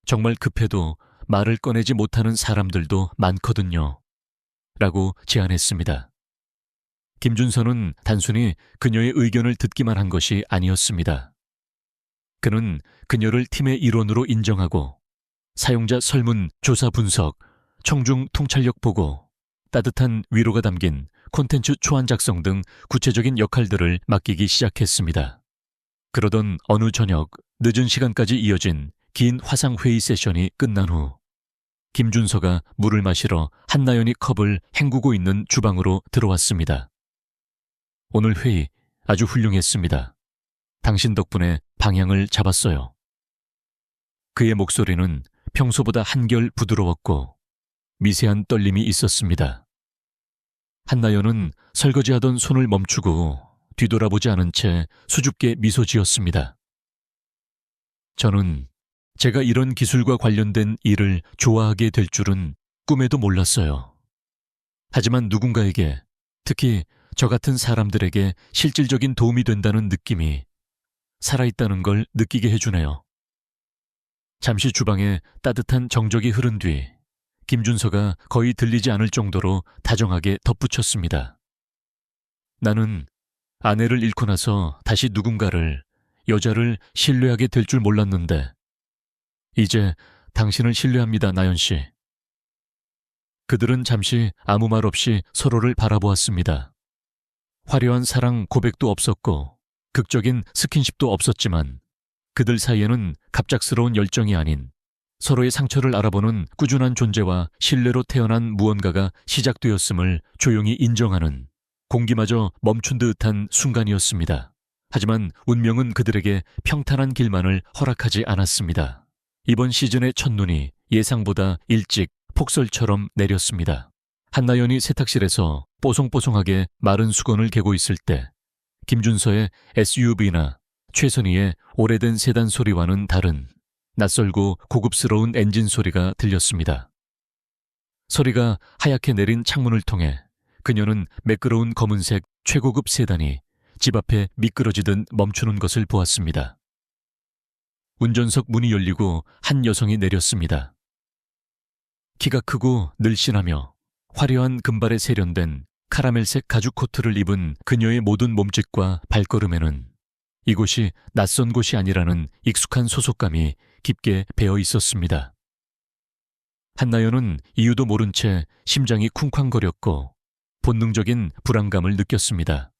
정말 급해도 말을 꺼내지 못하는 사람들도 많거든요. 라고 제안했습니다. 김준서는 단순히 그녀의 의견을 듣기만 한 것이 아니었습니다. 그는 그녀를 팀의 일원으로 인정하고 사용자 설문, 조사 분석, 청중 통찰력 보고, 따뜻한 위로가 담긴 콘텐츠 초안 작성 등 구체적인 역할들을 맡기기 시작했습니다. 그러던 어느 저녁 늦은 시간까지 이어진 긴 화상회의 세션이 끝난 후 김준서가 물을 마시러 한나연이 컵을 헹구고 있는 주방으로 들어왔습니다. 오늘 회의 아주 훌륭했습니다. 당신 덕분에 방향을 잡았어요. 그의 목소리는 평소보다 한결 부드러웠고 미세한 떨림이 있었습니다. 한나연은 설거지하던 손을 멈추고 뒤돌아보지 않은 채 수줍게 미소 지었습니다. 저는 제가 이런 기술과 관련된 일을 좋아하게 될 줄은 꿈에도 몰랐어요. 하지만 누군가에게, 특히 저 같은 사람들에게 실질적인 도움이 된다는 느낌이 살아있다는 걸 느끼게 해주네요. 잠시 주방에 따뜻한 정적이 흐른 뒤 김준서가 거의 들리지 않을 정도로 다정하게 덧붙였습니다. 나는 아내를 잃고 나서 다시 누군가를 여자를 신뢰하게 될 줄 몰랐는데 이제 당신을 신뢰합니다, 나연 씨. 그들은 잠시 아무 말 없이 서로를 바라보았습니다. 화려한 사랑 고백도 없었고 극적인 스킨십도 없었지만 그들 사이에는 갑작스러운 열정이 아닌 서로의 상처를 알아보는 꾸준한 존재와 신뢰로 태어난 무언가가 시작되었음을 조용히 인정하는 공기마저 멈춘 듯한 순간이었습니다. 하지만 운명은 그들에게 평탄한 길만을 허락하지 않았습니다. 이번 시즌의 첫눈이 예상보다 일찍 폭설처럼 내렸습니다. 한나연이 세탁실에서 뽀송뽀송하게 마른 수건을 개고 있을 때 김준서의 SUV나 최선희의 오래된 세단 소리와는 다른 낯설고 고급스러운 엔진 소리가 들렸습니다. 소리가 하얗게 내린 창문을 통해 그녀는 매끄러운 검은색 최고급 세단이 집 앞에 미끄러지듯 멈추는 것을 보았습니다. 운전석 문이 열리고 한 여성이 내렸습니다. 키가 크고 늘씬하며 화려한 금발에 세련된 카라멜색 가죽 코트를 입은 그녀의 모든 몸짓과 발걸음에는 이곳이 낯선 곳이 아니라는 익숙한 소속감이 깊게 배어 있었습니다. 한나연은 이유도 모른 채 심장이 쿵쾅거렸고 본능적인 불안감을 느꼈습니다.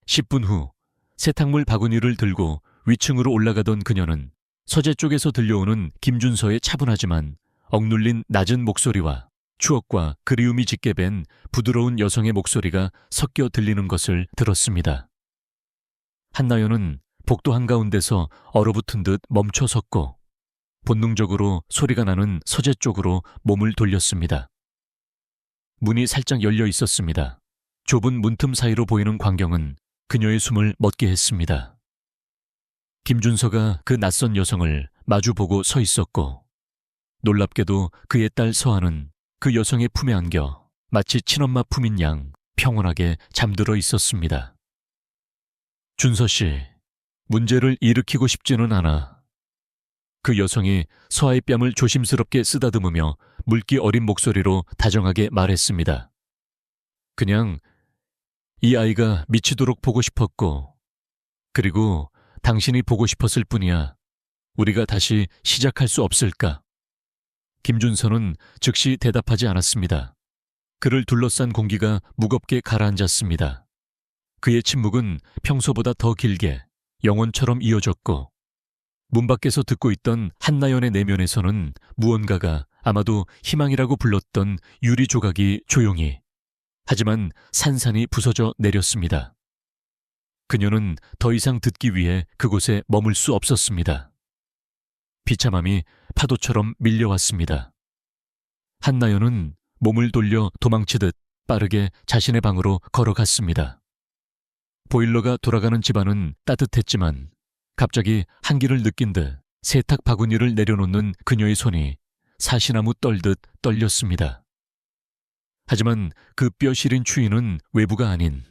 10분 후 세탁물 바구니를 들고 위층으로 올라가던 그녀는 서재 쪽에서 들려오는 김준서의 차분하지만 억눌린 낮은 목소리와 추억과 그리움이 짙게 밴 부드러운 여성의 목소리가 섞여 들리는 것을 들었습니다. 한나연은 복도 한가운데서 얼어붙은 듯 멈춰 섰고 본능적으로 소리가 나는 서재 쪽으로 몸을 돌렸습니다. 문이 살짝 열려 있었습니다. 좁은 문틈 사이로 보이는 광경은 그녀의 숨을 멎게 했습니다. 김준서가 그 낯선 여성을 마주보고 서 있었고 놀랍게도 그의 딸 서아는 그 여성의 품에 안겨 마치 친엄마 품인 양 평온하게 잠들어 있었습니다. 준서 씨, 문제를 일으키고 싶지는 않아. 그 여성이 서아의 뺨을 조심스럽게 쓰다듬으며 물기 어린 목소리로 다정하게 말했습니다. 그냥 이 아이가 미치도록 보고 싶었고 그리고 당신이 보고 싶었을 뿐이야. 우리가 다시 시작할 수 없을까? 김준서는 즉시 대답하지 않았습니다. 그를 둘러싼 공기가 무겁게 가라앉았습니다. 그의 침묵은 평소보다 더 길게 영원처럼 이어졌고 문 밖에서 듣고 있던 한나연의 내면에서는 무언가가 아마도 희망이라고 불렀던 유리 조각이 조용히 하지만 산산이 부서져 내렸습니다. 그녀는 더 이상 듣기 위해 그곳에 머물 수 없었습니다. 비참함이 파도처럼 밀려왔습니다. 한나연은 몸을 돌려 도망치듯 빠르게 자신의 방으로 걸어갔습니다. 보일러가 돌아가는 집안은 따뜻했지만 갑자기 한기를 느낀 듯 세탁 바구니를 내려놓는 그녀의 손이 사시나무 떨듯 떨렸습니다. 하지만 그 뼈 시린 추위는 외부가 아닌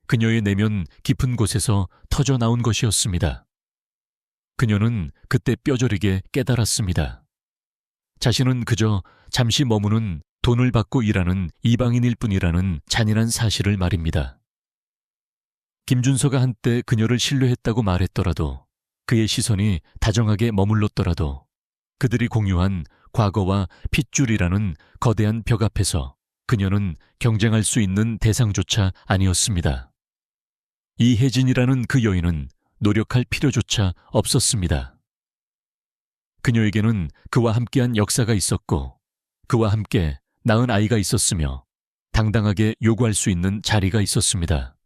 그녀의 내면 깊은 곳에서 터져 나온 것이었습니다. 그녀는 그때 뼈저리게 깨달았습니다. 자신은 그저 잠시 머무는 돈을 받고 일하는 이방인일 뿐이라는 잔인한 사실을 말입니다. 김준서가 한때 그녀를 신뢰했다고 말했더라도 그의 시선이 다정하게 머물렀더라도 그들이 공유한 과거와 핏줄이라는 거대한 벽 앞에서 그녀는 경쟁할 수 있는 대상조차 아니었습니다. 이혜진이라는 그 여인은 노력할 필요조차 없었습니다. 그녀에게는 그와 함께한 역사가 있었고 그와 함께 낳은 아이가 있었으며 당당하게 요구할 수 있는 자리가 있었습니다.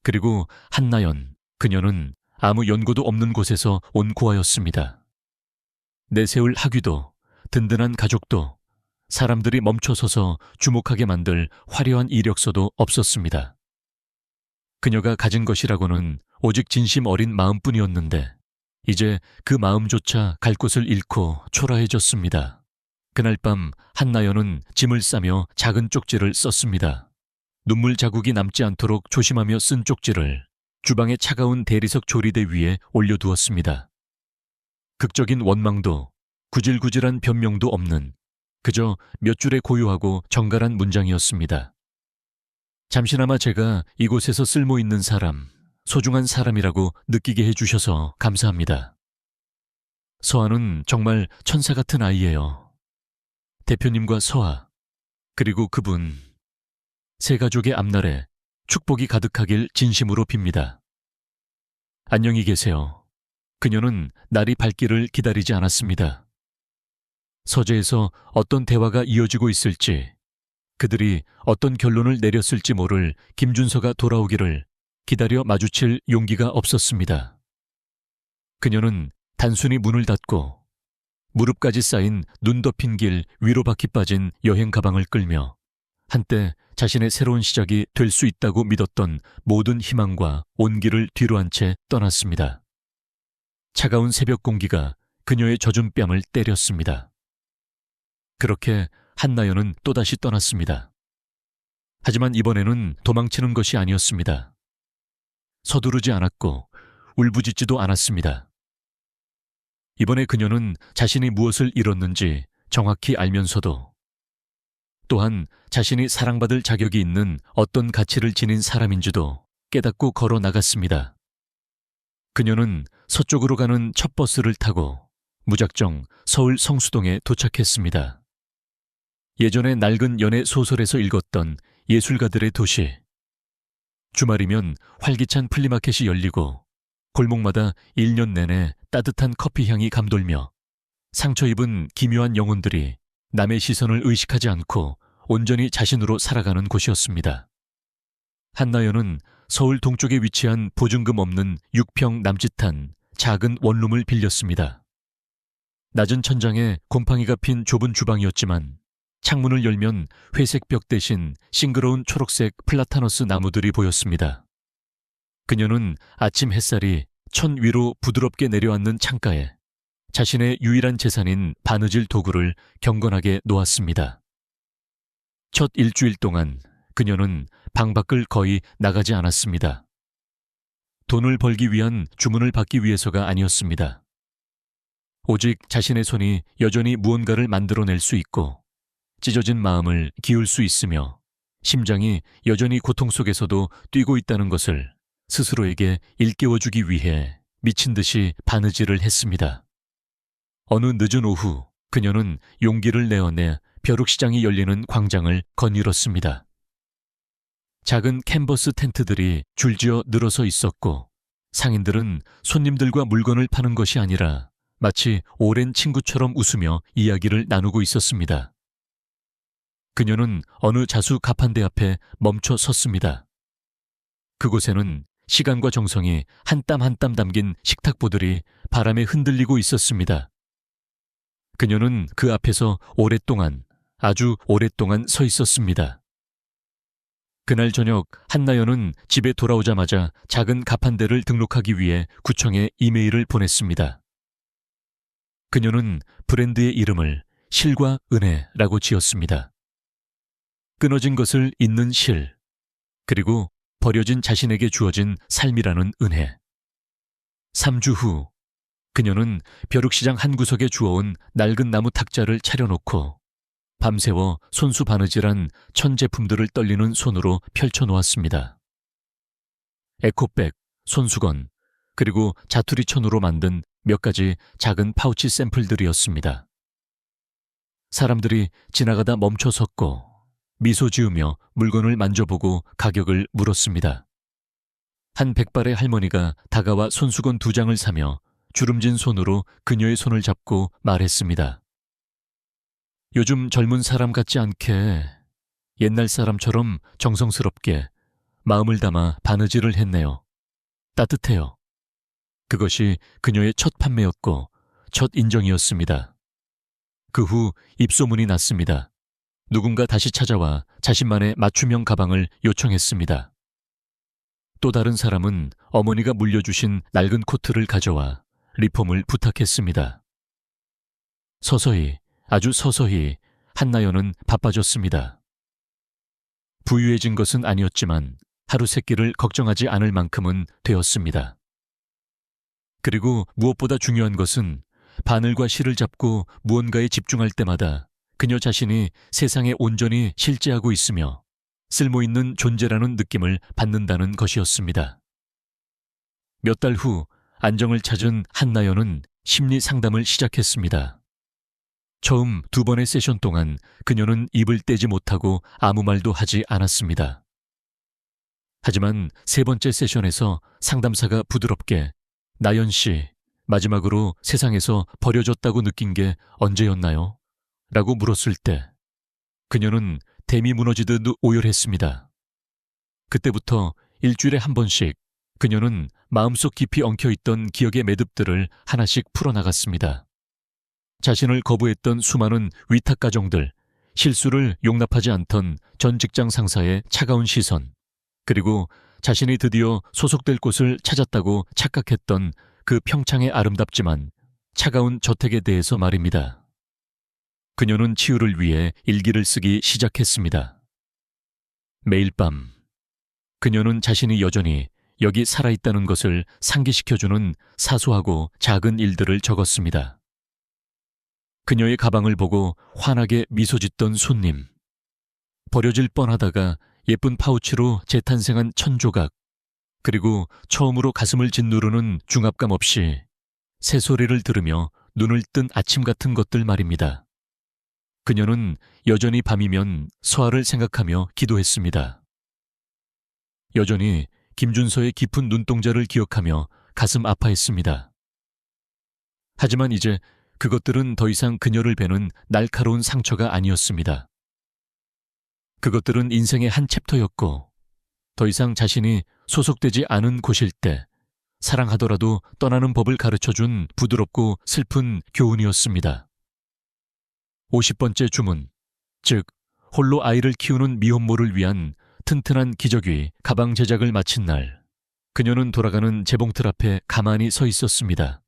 그리고 한나연, 그녀는 아무 연고도 없는 곳에서 온 고아였습니다. 내세울 학위도 든든한 가족도 사람들이 멈춰서서 주목하게 만들 화려한 이력서도 없었습니다. 그녀가 가진 것이라고는 오직 진심 어린 마음뿐이었는데 이제 그 마음조차 갈 곳을 잃고 초라해졌습니다. 그날 밤 한나연은 짐을 싸며 작은 쪽지를 썼습니다. 눈물 자국이 남지 않도록 조심하며 쓴 쪽지를 주방의 차가운 대리석 조리대 위에 올려두었습니다. 극적인 원망도 구질구질한 변명도 없는 그저 몇 줄의 고요하고 정갈한 문장이었습니다. 잠시나마 제가 이곳에서 쓸모있는 사람, 소중한 사람이라고 느끼게 해주셔서 감사합니다. 서아는 정말 천사 같은 아이예요. 대표님과 서아, 그리고 그분, 세 가족의 앞날에 축복이 가득하길 진심으로 빕니다. 안녕히 계세요. 그녀는 날이 밝기를 기다리지 않았습니다. 서재에서 어떤 대화가 이어지고 있을지, 그들이 어떤 결론을 내렸을지 모를 김준서가 돌아오기를 기다려 마주칠 용기가 없었습니다. 그녀는 단순히 문을 닫고 무릎까지 쌓인 눈 덮인 길 위로 바퀴 빠진 여행 가방을 끌며 한때 자신의 새로운 시작이 될 수 있다고 믿었던 모든 희망과 온기를 뒤로 한 채 떠났습니다. 차가운 새벽 공기가 그녀의 젖은 뺨을 때렸습니다. 그렇게 한나연은 또다시 떠났습니다. 하지만 이번에는 도망치는 것이 아니었습니다. 서두르지 않았고 울부짖지도 않았습니다. 이번에 그녀는 자신이 무엇을 잃었는지 정확히 알면서도 또한 자신이 사랑받을 자격이 있는 어떤 가치를 지닌 사람인지도 깨닫고 걸어 나갔습니다. 그녀는 서쪽으로 가는 첫 버스를 타고 무작정 서울 성수동에 도착했습니다. 예전에 낡은 연애 소설에서 읽었던 예술가들의 도시. 주말이면 활기찬 플리마켓이 열리고 골목마다 1년 내내 따뜻한 커피 향이 감돌며 상처 입은 기묘한 영혼들이 남의 시선을 의식하지 않고 온전히 자신으로 살아가는 곳이었습니다. 한나연은 서울 동쪽에 위치한 보증금 없는 6평 남짓한 작은 원룸을 빌렸습니다. 낮은 천장에 곰팡이가 핀 좁은 주방이었지만 창문을 열면 회색 벽 대신 싱그러운 초록색 플라타너스 나무들이 보였습니다. 그녀는 아침 햇살이 천 위로 부드럽게 내려앉는 창가에 자신의 유일한 재산인 바느질 도구를 경건하게 놓았습니다. 첫 일주일 동안 그녀는 방 밖을 거의 나가지 않았습니다. 돈을 벌기 위한 주문을 받기 위해서가 아니었습니다. 오직 자신의 손이 여전히 무언가를 만들어낼 수 있고 찢어진 마음을 기울 수 있으며 심장이 여전히 고통 속에서도 뛰고 있다는 것을 스스로에게 일깨워주기 위해 미친 듯이 바느질을 했습니다. 어느 늦은 오후 그녀는 용기를 내어내 벼룩시장이 열리는 광장을 거닐었습니다. 작은 캔버스 텐트들이 줄지어 늘어서 있었고 상인들은 손님들과 물건을 파는 것이 아니라 마치 오랜 친구처럼 웃으며 이야기를 나누고 있었습니다. 그녀는 어느 자수 가판대 앞에 멈춰 섰습니다. 그곳에는 시간과 정성이 한 땀 한 땀 담긴 식탁보들이 바람에 흔들리고 있었습니다. 그녀는 그 앞에서 오랫동안, 아주 오랫동안 서 있었습니다. 그날 저녁 한나연은 집에 돌아오자마자 작은 가판대를 등록하기 위해 구청에 이메일을 보냈습니다. 그녀는 브랜드의 이름을 실과 은혜라고 지었습니다. 끊어진 것을 잇는 실, 그리고 버려진 자신에게 주어진 삶이라는 은혜. 3주 후 그녀는 벼룩시장 한 구석에 주워온 낡은 나무 탁자를 차려놓고 밤새워 손수 바느질한 천 제품들을 떨리는 손으로 펼쳐놓았습니다. 에코백, 손수건, 그리고 자투리천으로 만든 몇 가지 작은 파우치 샘플들이었습니다. 사람들이 지나가다 멈춰섰고 미소 지으며 물건을 만져보고 가격을 물었습니다. 한 백발의 할머니가 다가와 손수건 2장을 사며 주름진 손으로 그녀의 손을 잡고 말했습니다. 요즘 젊은 사람 같지 않게 옛날 사람처럼 정성스럽게 마음을 담아 바느질을 했네요. 따뜻해요. 그것이 그녀의 첫 판매였고 첫 인정이었습니다. 그 후 입소문이 났습니다. 누군가 다시 찾아와 자신만의 맞춤형 가방을 요청했습니다. 또 다른 사람은 어머니가 물려주신 낡은 코트를 가져와 리폼을 부탁했습니다. 서서히, 아주 서서히 한나연은 바빠졌습니다. 부유해진 것은 아니었지만 하루 세끼를 걱정하지 않을 만큼은 되었습니다. 그리고 무엇보다 중요한 것은 바늘과 실을 잡고 무언가에 집중할 때마다 그녀 자신이 세상에 온전히 실제하고 있으며 쓸모있는 존재라는 느낌을 받는다는 것이었습니다. 몇 달 후 안정을 찾은 한나연은 심리 상담을 시작했습니다. 처음 2번의 세션 동안 그녀는 입을 떼지 못하고 아무 말도 하지 않았습니다. 하지만 3번째 세션에서 상담사가 부드럽게 나연 씨, 마지막으로 세상에서 버려졌다고 느낀 게 언제였나요? 라고 물었을 때 그녀는 댐이 무너지듯 오열했습니다. 그때부터 일주일에 한 번씩 그녀는 마음속 깊이 엉켜있던 기억의 매듭들을 하나씩 풀어나갔습니다. 자신을 거부했던 수많은 위탁 가정들, 실수를 용납하지 않던 전 직장 상사의 차가운 시선, 그리고 자신이 드디어 소속될 곳을 찾았다고 착각했던 그 평창의 아름답지만 차가운 저택에 대해서 말입니다. 그녀는 치유를 위해 일기를 쓰기 시작했습니다. 매일 밤 그녀는 자신이 여전히 여기 살아있다는 것을 상기시켜주는 사소하고 작은 일들을 적었습니다. 그녀의 가방을 보고 환하게 미소 짓던 손님, 버려질 뻔하다가 예쁜 파우치로 재탄생한 천조각, 그리고 처음으로 가슴을 짓누르는 중압감 없이 새소리를 들으며 눈을 뜬 아침 같은 것들 말입니다. 그녀는 여전히 밤이면 서아를 생각하며 기도했습니다. 여전히 김준서의 깊은 눈동자를 기억하며 가슴 아파했습니다. 하지만 이제 그것들은 더 이상 그녀를 베는 날카로운 상처가 아니었습니다. 그것들은 인생의 한 챕터였고 더 이상 자신이 소속되지 않은 곳일 때 사랑하더라도 떠나는 법을 가르쳐준 부드럽고 슬픈 교훈이었습니다. 50번째 주문, 즉 홀로 아이를 키우는 미혼모를 위한 튼튼한 기저귀 가방 제작을 마친 날, 그녀는 돌아가는 재봉틀 앞에 가만히 서 있었습니다.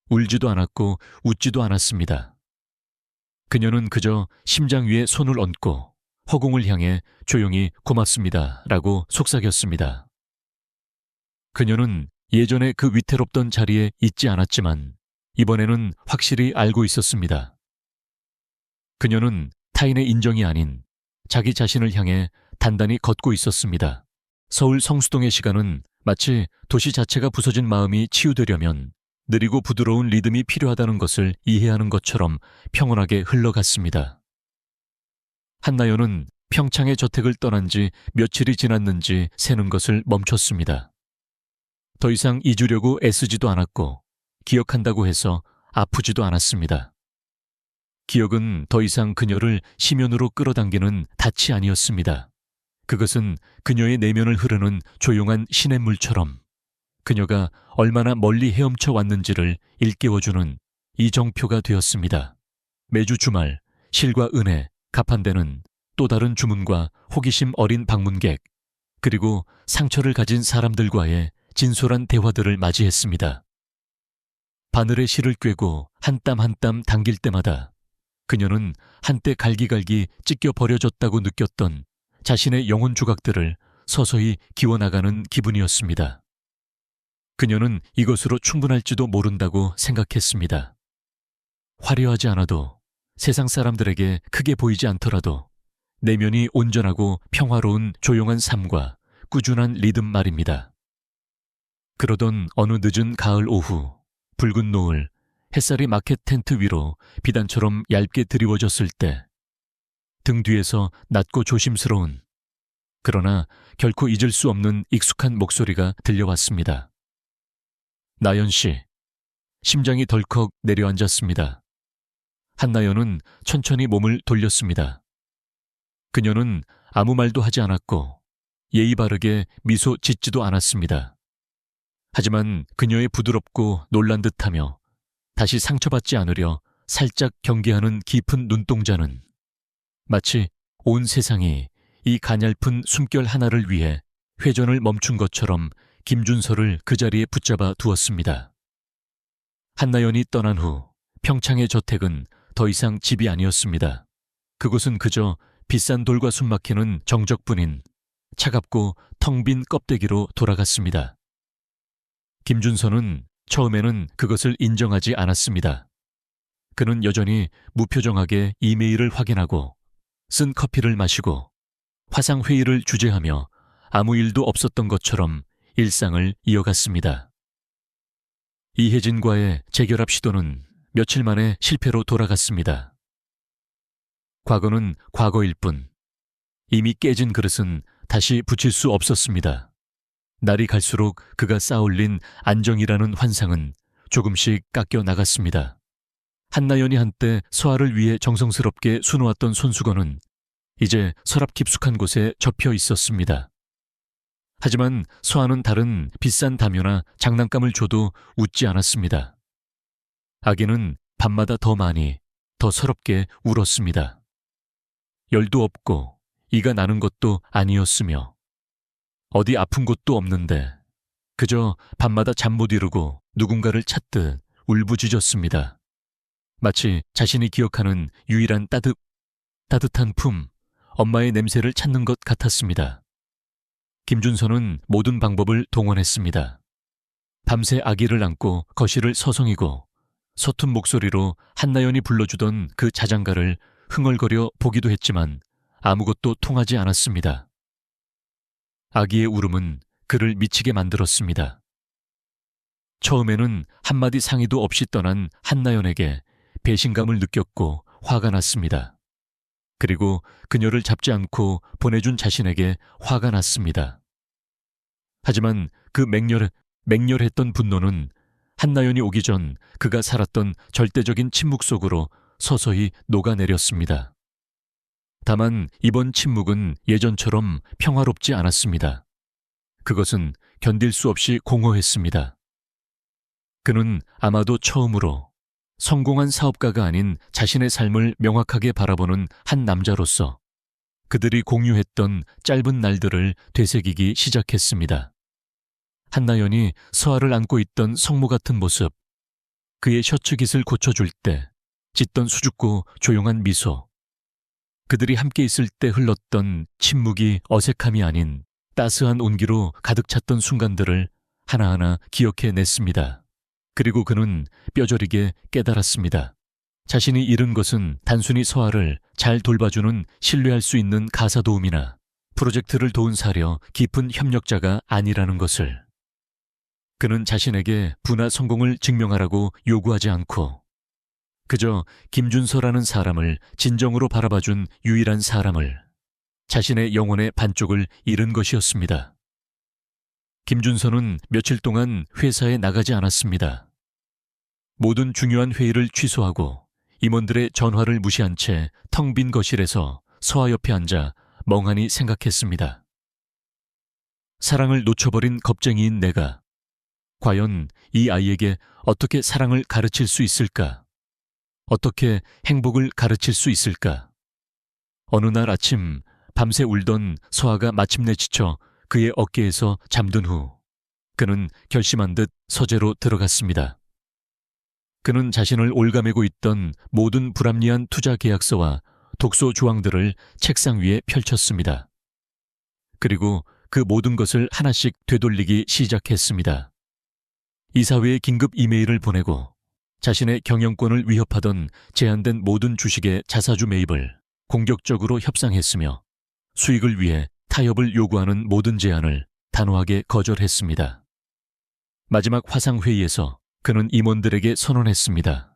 울지도 않았고 웃지도 않았습니다. 그녀는 그저 심장 위에 손을 얹고 허공을 향해 조용히 고맙습니다 라고 속삭였습니다. 그녀는 예전에 그 위태롭던 자리에 있지 않았지만 이번에는 확실히 알고 있었습니다. 그녀는 타인의 인정이 아닌 자기 자신을 향해 단단히 걷고 있었습니다. 서울 성수동의 시간은 마치 도시 자체가 부서진 마음이 치유되려면 느리고 부드러운 리듬이 필요하다는 것을 이해하는 것처럼 평온하게 흘러갔습니다. 한나연은 평창의 저택을 떠난 지 며칠이 지났는지 세는 것을 멈췄습니다. 더 이상 잊으려고 애쓰지도 않았고 기억한다고 해서 아프지도 않았습니다. 기억은 더 이상 그녀를 심연으로 끌어당기는 닻이 아니었습니다. 그것은 그녀의 내면을 흐르는 조용한 시냇물처럼 그녀가 얼마나 멀리 헤엄쳐 왔는지를 일깨워주는 이정표가 되었습니다. 매주 주말 실과 은혜, 가판대는 또 다른 주문과 호기심 어린 방문객, 그리고 상처를 가진 사람들과의 진솔한 대화들을 맞이했습니다. 바늘에 실을 꿰고 한 땀 한 땀 당길 때마다 그녀는 한때 갈기갈기 찢겨 버려졌다고 느꼈던 자신의 영혼 조각들을 서서히 기워나가는 기분이었습니다. 그녀는 이것으로 충분할지도 모른다고 생각했습니다. 화려하지 않아도 세상 사람들에게 크게 보이지 않더라도 내면이 온전하고 평화로운 조용한 삶과 꾸준한 리듬 말입니다. 그러던 어느 늦은 가을 오후, 붉은 노을, 햇살이 마켓 텐트 위로 비단처럼 얇게 드리워졌을 때 등 뒤에서 낮고 조심스러운, 그러나 결코 잊을 수 없는 익숙한 목소리가 들려왔습니다. 나연 씨. 심장이 덜컥 내려앉았습니다. 한나연은 천천히 몸을 돌렸습니다. 그녀는 아무 말도 하지 않았고 예의 바르게 미소 짓지도 않았습니다. 하지만 그녀의 부드럽고 놀란 듯하며 다시 상처받지 않으려 살짝 경계하는 깊은 눈동자는 마치 온 세상이 이 가냘픈 숨결 하나를 위해 회전을 멈춘 것처럼 김준서를 그 자리에 붙잡아 두었습니다. 한나연이 떠난 후 평창의 저택은 더 이상 집이 아니었습니다. 그곳은 그저 비싼 돌과 숨막히는 정적뿐인 차갑고 텅 빈 껍데기로 돌아갔습니다. 김준서는 처음에는 그것을 인정하지 않았습니다. 그는 여전히 무표정하게 이메일을 확인하고 쓴 커피를 마시고 화상회의를 주재하며 아무 일도 없었던 것처럼 일상을 이어갔습니다. 이혜진과의 재결합 시도는 며칠 만에 실패로 돌아갔습니다. 과거는 과거일 뿐 이미 깨진 그릇은 다시 붙일 수 없었습니다. 날이 갈수록 그가 쌓아올린 안정이라는 환상은 조금씩 깎여 나갔습니다. 한나연이 한때 서아를 위해 정성스럽게 수놓았던 손수건은 이제 서랍 깊숙한 곳에 접혀 있었습니다. 하지만 서아는 다른 비싼 담요나 장난감을 줘도 웃지 않았습니다. 아기는 밤마다 더 많이, 더 서럽게 울었습니다. 열도 없고 이가 나는 것도 아니었으며 어디 아픈 곳도 없는데 그저 밤마다 잠 못 이루고 누군가를 찾듯 울부짖었습니다. 마치 자신이 기억하는 유일한 따뜻한 품, 엄마의 냄새를 찾는 것 같았습니다. 김준서는 모든 방법을 동원했습니다. 밤새 아기를 안고 거실을 서성이고 서툰 목소리로 한나연이 불러주던 그 자장가를 흥얼거려 보기도 했지만 아무것도 통하지 않았습니다. 아기의 울음은 그를 미치게 만들었습니다. 처음에는 한마디 상의도 없이 떠난 한나연에게 배신감을 느꼈고 화가 났습니다. 그리고 그녀를 잡지 않고 보내준 자신에게 화가 났습니다. 하지만 그 맹렬했던 분노는 한나연이 오기 전 그가 살았던 절대적인 침묵 속으로 서서히 녹아내렸습니다. 다만 이번 침묵은 예전처럼 평화롭지 않았습니다. 그것은 견딜 수 없이 공허했습니다. 그는 아마도 처음으로 성공한 사업가가 아닌 자신의 삶을 명확하게 바라보는 한 남자로서 그들이 공유했던 짧은 날들을 되새기기 시작했습니다. 한나연이 서아를 안고 있던 성모 같은 모습, 그의 셔츠 깃을 고쳐줄 때 짓던 수줍고 조용한 미소, 그들이 함께 있을 때 흘렀던 침묵이 어색함이 아닌 따스한 온기로 가득 찼던 순간들을 하나하나 기억해냈습니다. 그리고 그는 뼈저리게 깨달았습니다. 자신이 잃은 것은 단순히 서아를 잘 돌봐주는 신뢰할 수 있는 가사 도우미나 프로젝트를 도운 사려 깊은 협력자가 아니라는 것을. 그는 자신에게 부나 성공을 증명하라고 요구하지 않고 그저 김준서라는 사람을 진정으로 바라봐준 유일한 사람을, 자신의 영혼의 반쪽을 잃은 것이었습니다. 김준서는 며칠 동안 회사에 나가지 않았습니다. 모든 중요한 회의를 취소하고 임원들의 전화를 무시한 채 텅 빈 거실에서 서아 옆에 앉아 멍하니 생각했습니다. 사랑을 놓쳐버린 겁쟁이인 내가 과연 이 아이에게 어떻게 사랑을 가르칠 수 있을까? 어떻게 행복을 가르칠 수 있을까? 어느 날 아침 밤새 울던 서아가 마침내 지쳐 그의 어깨에서 잠든 후 그는 결심한 듯 서재로 들어갔습니다. 그는 자신을 올가매고 있던 모든 불합리한 투자 계약서와 독소 조항들을 책상 위에 펼쳤습니다. 그리고 그 모든 것을 하나씩 되돌리기 시작했습니다. 이사회에 긴급 이메일을 보내고 자신의 경영권을 위협하던 제한된 모든 주식의 자사주 매입을 공격적으로 협상했으며 수익을 위해 타협을 요구하는 모든 제안을 단호하게 거절했습니다. 마지막 화상회의에서 그는 임원들에게 선언했습니다.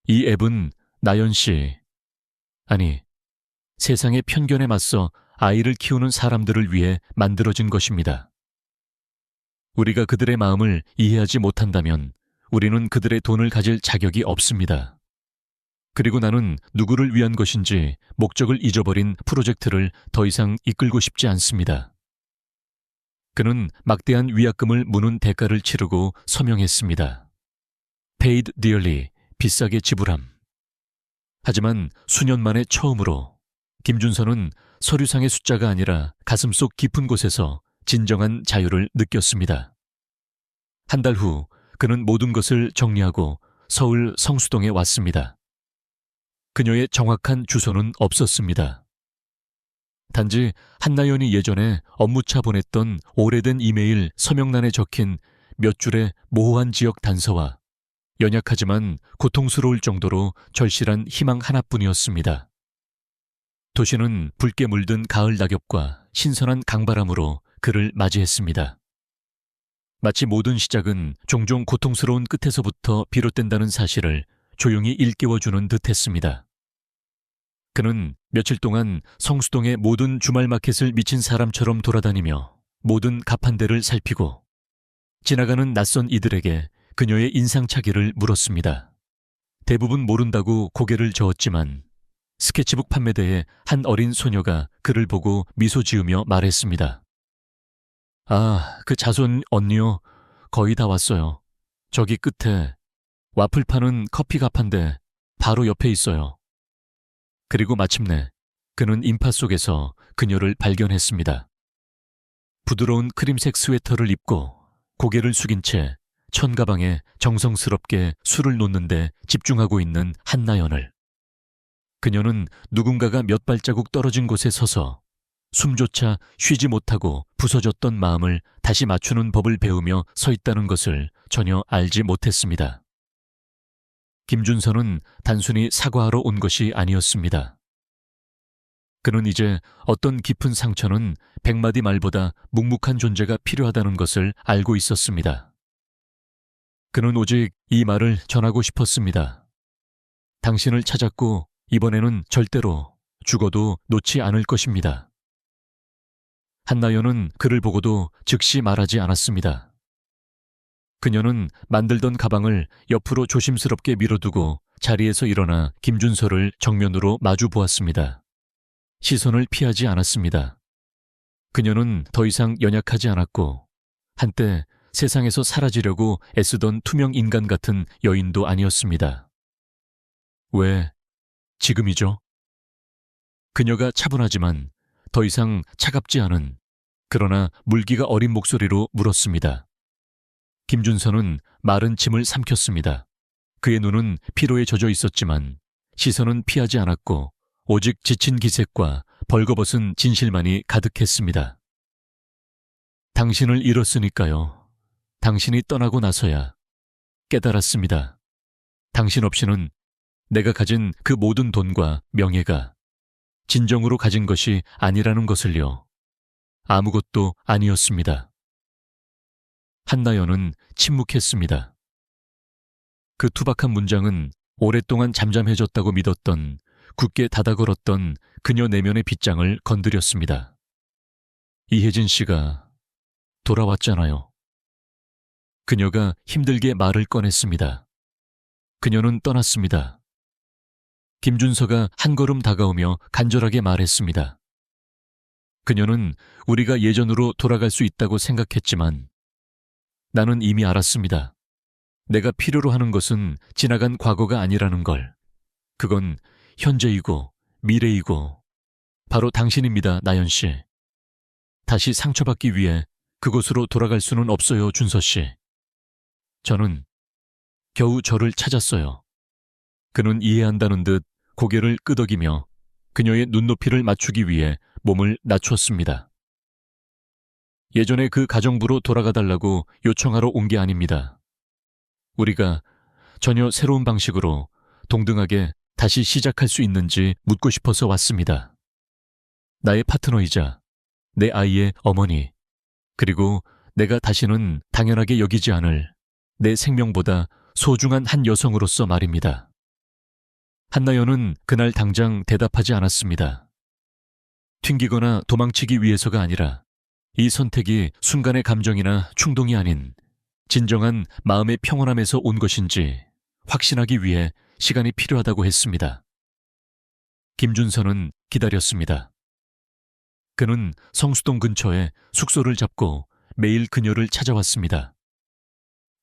이 앱은 나연 씨, 아니, 세상의 편견에 맞서 아이를 키우는 사람들을 위해 만들어진 것입니다. 우리가 그들의 마음을 이해하지 못한다면 우리는 그들의 돈을 가질 자격이 없습니다. 그리고 나는 누구를 위한 것인지 목적을 잊어버린 프로젝트를 더 이상 이끌고 싶지 않습니다. 그는 막대한 위약금을 무는 대가를 치르고 서명했습니다. Paid dearly, 비싸게 지불함. 하지만 수년 만에 처음으로 김준서는 서류상의 숫자가 아니라 가슴속 깊은 곳에서 진정한 자유를 느꼈습니다. 한 달 후 그는 모든 것을 정리하고 서울 성수동에 왔습니다. 그녀의 정확한 주소는 없었습니다. 단지 한나연이 예전에 업무차 보냈던 오래된 이메일 서명란에 적힌 몇 줄의 모호한 지역 단서와 연약하지만 고통스러울 정도로 절실한 희망 하나뿐이었습니다. 도시는 붉게 물든 가을 낙엽과 신선한 강바람으로 그를 맞이했습니다. 마치 모든 시작은 종종 고통스러운 끝에서부터 비롯된다는 사실을 조용히 일깨워주는 듯했습니다. 그는 며칠 동안 성수동의 모든 주말 마켓을 미친 사람처럼 돌아다니며 모든 가판대를 살피고 지나가는 낯선 이들에게 그녀의 인상착의를 물었습니다. 대부분 모른다고 고개를 저었지만 스케치북 판매대에 한 어린 소녀가 그를 보고 미소 지으며 말했습니다. 아, 그 자손 언니요. 거의 다 왔어요. 저기 끝에 와플 파는 커피 가판대 바로 옆에 있어요. 그리고 마침내 그는 인파 속에서 그녀를 발견했습니다. 부드러운 크림색 스웨터를 입고 고개를 숙인 채 천가방에 정성스럽게 술을 놓는데 집중하고 있는 한나연을. 그녀는 누군가가 몇 발자국 떨어진 곳에 서서 숨조차 쉬지 못하고 부서졌던 마음을 다시 맞추는 법을 배우며 서 있다는 것을 전혀 알지 못했습니다. 김준서는 단순히 사과하러 온 것이 아니었습니다. 그는 이제 어떤 깊은 상처는 100마디 말보다 묵묵한 존재가 필요하다는 것을 알고 있었습니다. 그는 오직 이 말을 전하고 싶었습니다. 당신을 찾았고 이번에는 절대로 죽어도 놓지 않을 것입니다. 한나연은 그를 보고도 즉시 말하지 않았습니다. 그녀는 만들던 가방을 옆으로 조심스럽게 밀어두고 자리에서 일어나 김준서를 정면으로 마주 보았습니다. 시선을 피하지 않았습니다. 그녀는 더 이상 연약하지 않았고 한때 세상에서 사라지려고 애쓰던 투명 인간 같은 여인도 아니었습니다. 왜 지금이죠? 그녀가 차분하지만 더 이상 차갑지 않은 그러나 물기가 어린 목소리로 물었습니다. 김준서는 마른 침을 삼켰습니다. 그의 눈은 피로에 젖어 있었지만 시선은 피하지 않았고 오직 지친 기색과 벌거벗은 진실만이 가득했습니다. 당신을 잃었으니까요. 당신이 떠나고 나서야 깨달았습니다. 당신 없이는 내가 가진 그 모든 돈과 명예가 진정으로 가진 것이 아니라는 것을요. 아무것도 아니었습니다. 한나연은 침묵했습니다. 그 투박한 문장은 오랫동안 잠잠해졌다고 믿었던 굳게 닫아걸었던 그녀 내면의 빗장을 건드렸습니다. 이혜진 씨가 돌아왔잖아요. 그녀가 힘들게 말을 꺼냈습니다. 그녀는 떠났습니다. 김준서가 한 걸음 다가오며 간절하게 말했습니다. 그녀는 우리가 예전으로 돌아갈 수 있다고 생각했지만 나는 이미 알았습니다. 내가 필요로 하는 것은 지나간 과거가 아니라는 걸. 그건 현재이고 미래이고 바로 당신입니다, 나연 씨. 다시 상처받기 위해 그곳으로 돌아갈 수는 없어요, 준서 씨. 저는 겨우 저를 찾았어요. 그는 이해한다는 듯 고개를 끄덕이며 그녀의 눈높이를 맞추기 위해 몸을 낮췄습니다. 예전에 그 가정부로 돌아가달라고 요청하러 온 게 아닙니다. 우리가 전혀 새로운 방식으로 동등하게 다시 시작할 수 있는지 묻고 싶어서 왔습니다. 나의 파트너이자 내 아이의 어머니, 그리고 내가 다시는 당연하게 여기지 않을 내 생명보다 소중한 한 여성으로서 말입니다. 한나연은 그날 당장 대답하지 않았습니다. 튕기거나 도망치기 위해서가 아니라 이 선택이 순간의 감정이나 충동이 아닌 진정한 마음의 평온함에서 온 것인지 확신하기 위해 시간이 필요하다고 했습니다. 김준서는 기다렸습니다. 그는 성수동 근처에 숙소를 잡고 매일 그녀를 찾아왔습니다.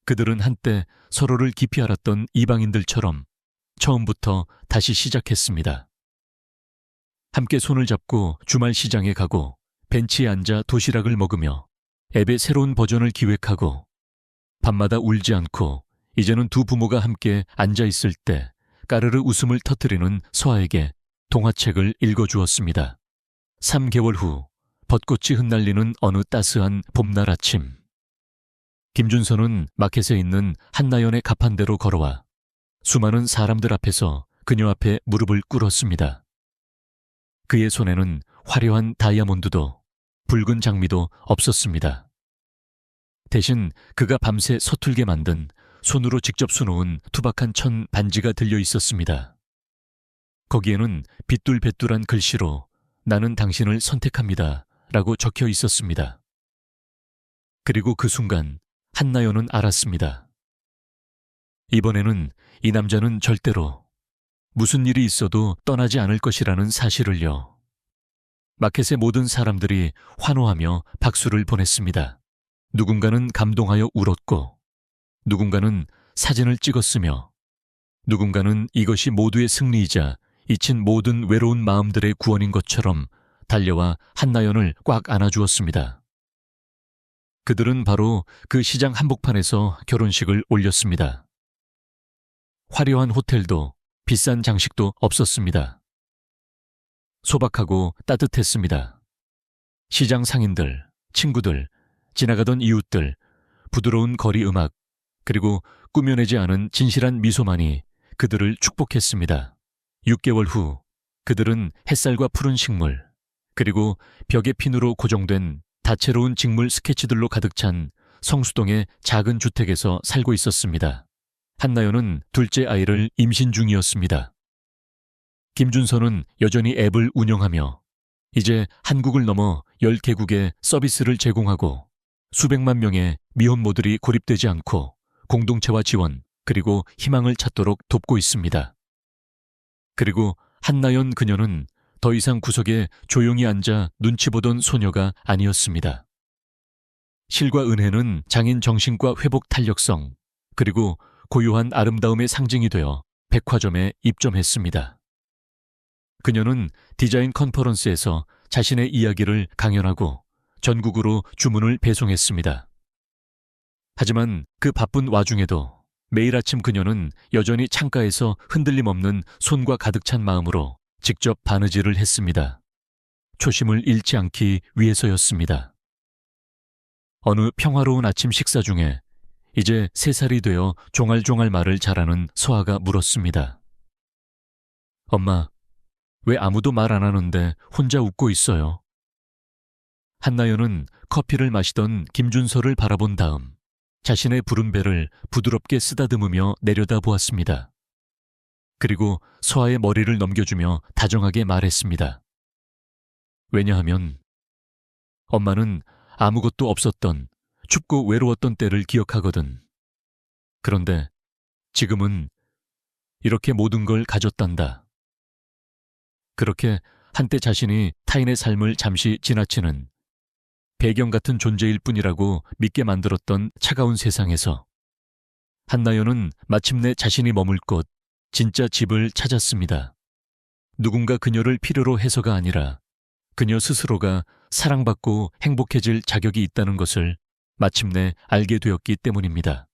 그들은 한때 서로를 깊이 알았던 이방인들처럼 처음부터 다시 시작했습니다. 함께 손을 잡고 주말 시장에 가고 벤치에 앉아 도시락을 먹으며 앱의 새로운 버전을 기획하고 밤마다 울지 않고 이제는 두 부모가 함께 앉아 있을 때 까르르 웃음을 터뜨리는 서아에게 동화책을 읽어주었습니다. 3개월 후 벚꽃이 흩날리는 어느 따스한 봄날 아침, 김준서는 마켓에 있는 한나연의 가판대로 걸어와 수많은 사람들 앞에서 그녀 앞에 무릎을 꿇었습니다. 그의 손에는 화려한 다이아몬드도 붉은 장미도 없었습니다. 대신 그가 밤새 서툴게 만든 손으로 직접 수놓은 투박한 천 반지가 들려 있었습니다. 거기에는 빗둘배둘한 글씨로 나는 당신을 선택합니다 라고 적혀 있었습니다. 그리고 그 순간 한나연은 알았습니다. 이번에는 이 남자는 절대로 무슨 일이 있어도 떠나지 않을 것이라는 사실을요. 마켓의 모든 사람들이 환호하며 박수를 보냈습니다. 누군가는 감동하여 울었고, 누군가는 사진을 찍었으며, 누군가는 이것이 모두의 승리이자 잊힌 모든 외로운 마음들의 구원인 것처럼 달려와 한나연을 꽉 안아주었습니다. 그들은 바로 그 시장 한복판에서 결혼식을 올렸습니다. 화려한 호텔도 비싼 장식도 없었습니다. 소박하고 따뜻했습니다. 시장 상인들, 친구들, 지나가던 이웃들, 부드러운 거리 음악, 그리고 꾸며내지 않은 진실한 미소만이 그들을 축복했습니다. 6개월 후 그들은 햇살과 푸른 식물, 그리고 벽에 핀으로 고정된 다채로운 직물 스케치들로 가득 찬 성수동의 작은 주택에서 살고 있었습니다. 한나연은 둘째 아이를 임신 중이었습니다. 김준서는 여전히 앱을 운영하며 이제 한국을 넘어 10개국에 서비스를 제공하고 수백만 명의 미혼모들이 고립되지 않고 공동체와 지원 그리고 희망을 찾도록 돕고 있습니다. 그리고 한나연 그녀는 더 이상 구석에 조용히 앉아 눈치 보던 소녀가 아니었습니다. 실과 은혜는 장인 정신과 회복 탄력성 그리고 고요한 아름다움의 상징이 되어 백화점에 입점했습니다. 그녀는 디자인 컨퍼런스에서 자신의 이야기를 강연하고 전국으로 주문을 배송했습니다. 하지만 그 바쁜 와중에도 매일 아침 그녀는 여전히 창가에서 흔들림 없는 손과 가득 찬 마음으로 직접 바느질을 했습니다. 초심을 잃지 않기 위해서였습니다. 어느 평화로운 아침 식사 중에 이제 3살이 되어 종알종알 말을 잘하는 서아가 물었습니다. 엄마, 왜 아무도 말 안 하는데 혼자 웃고 있어요? 한나연은 커피를 마시던 김준서를 바라본 다음 자신의 부른 배를 부드럽게 쓰다듬으며 내려다보았습니다. 그리고 서아의 머리를 넘겨주며 다정하게 말했습니다. 왜냐하면 엄마는 아무것도 없었던 춥고 외로웠던 때를 기억하거든. 그런데 지금은 이렇게 모든 걸 가졌단다. 그렇게 한때 자신이 타인의 삶을 잠시 지나치는 배경 같은 존재일 뿐이라고 믿게 만들었던 차가운 세상에서 한나연은 마침내 자신이 머물 곳 진짜 집을 찾았습니다. 누군가 그녀를 필요로 해서가 아니라 그녀 스스로가 사랑받고 행복해질 자격이 있다는 것을 마침내 알게 되었기 때문입니다.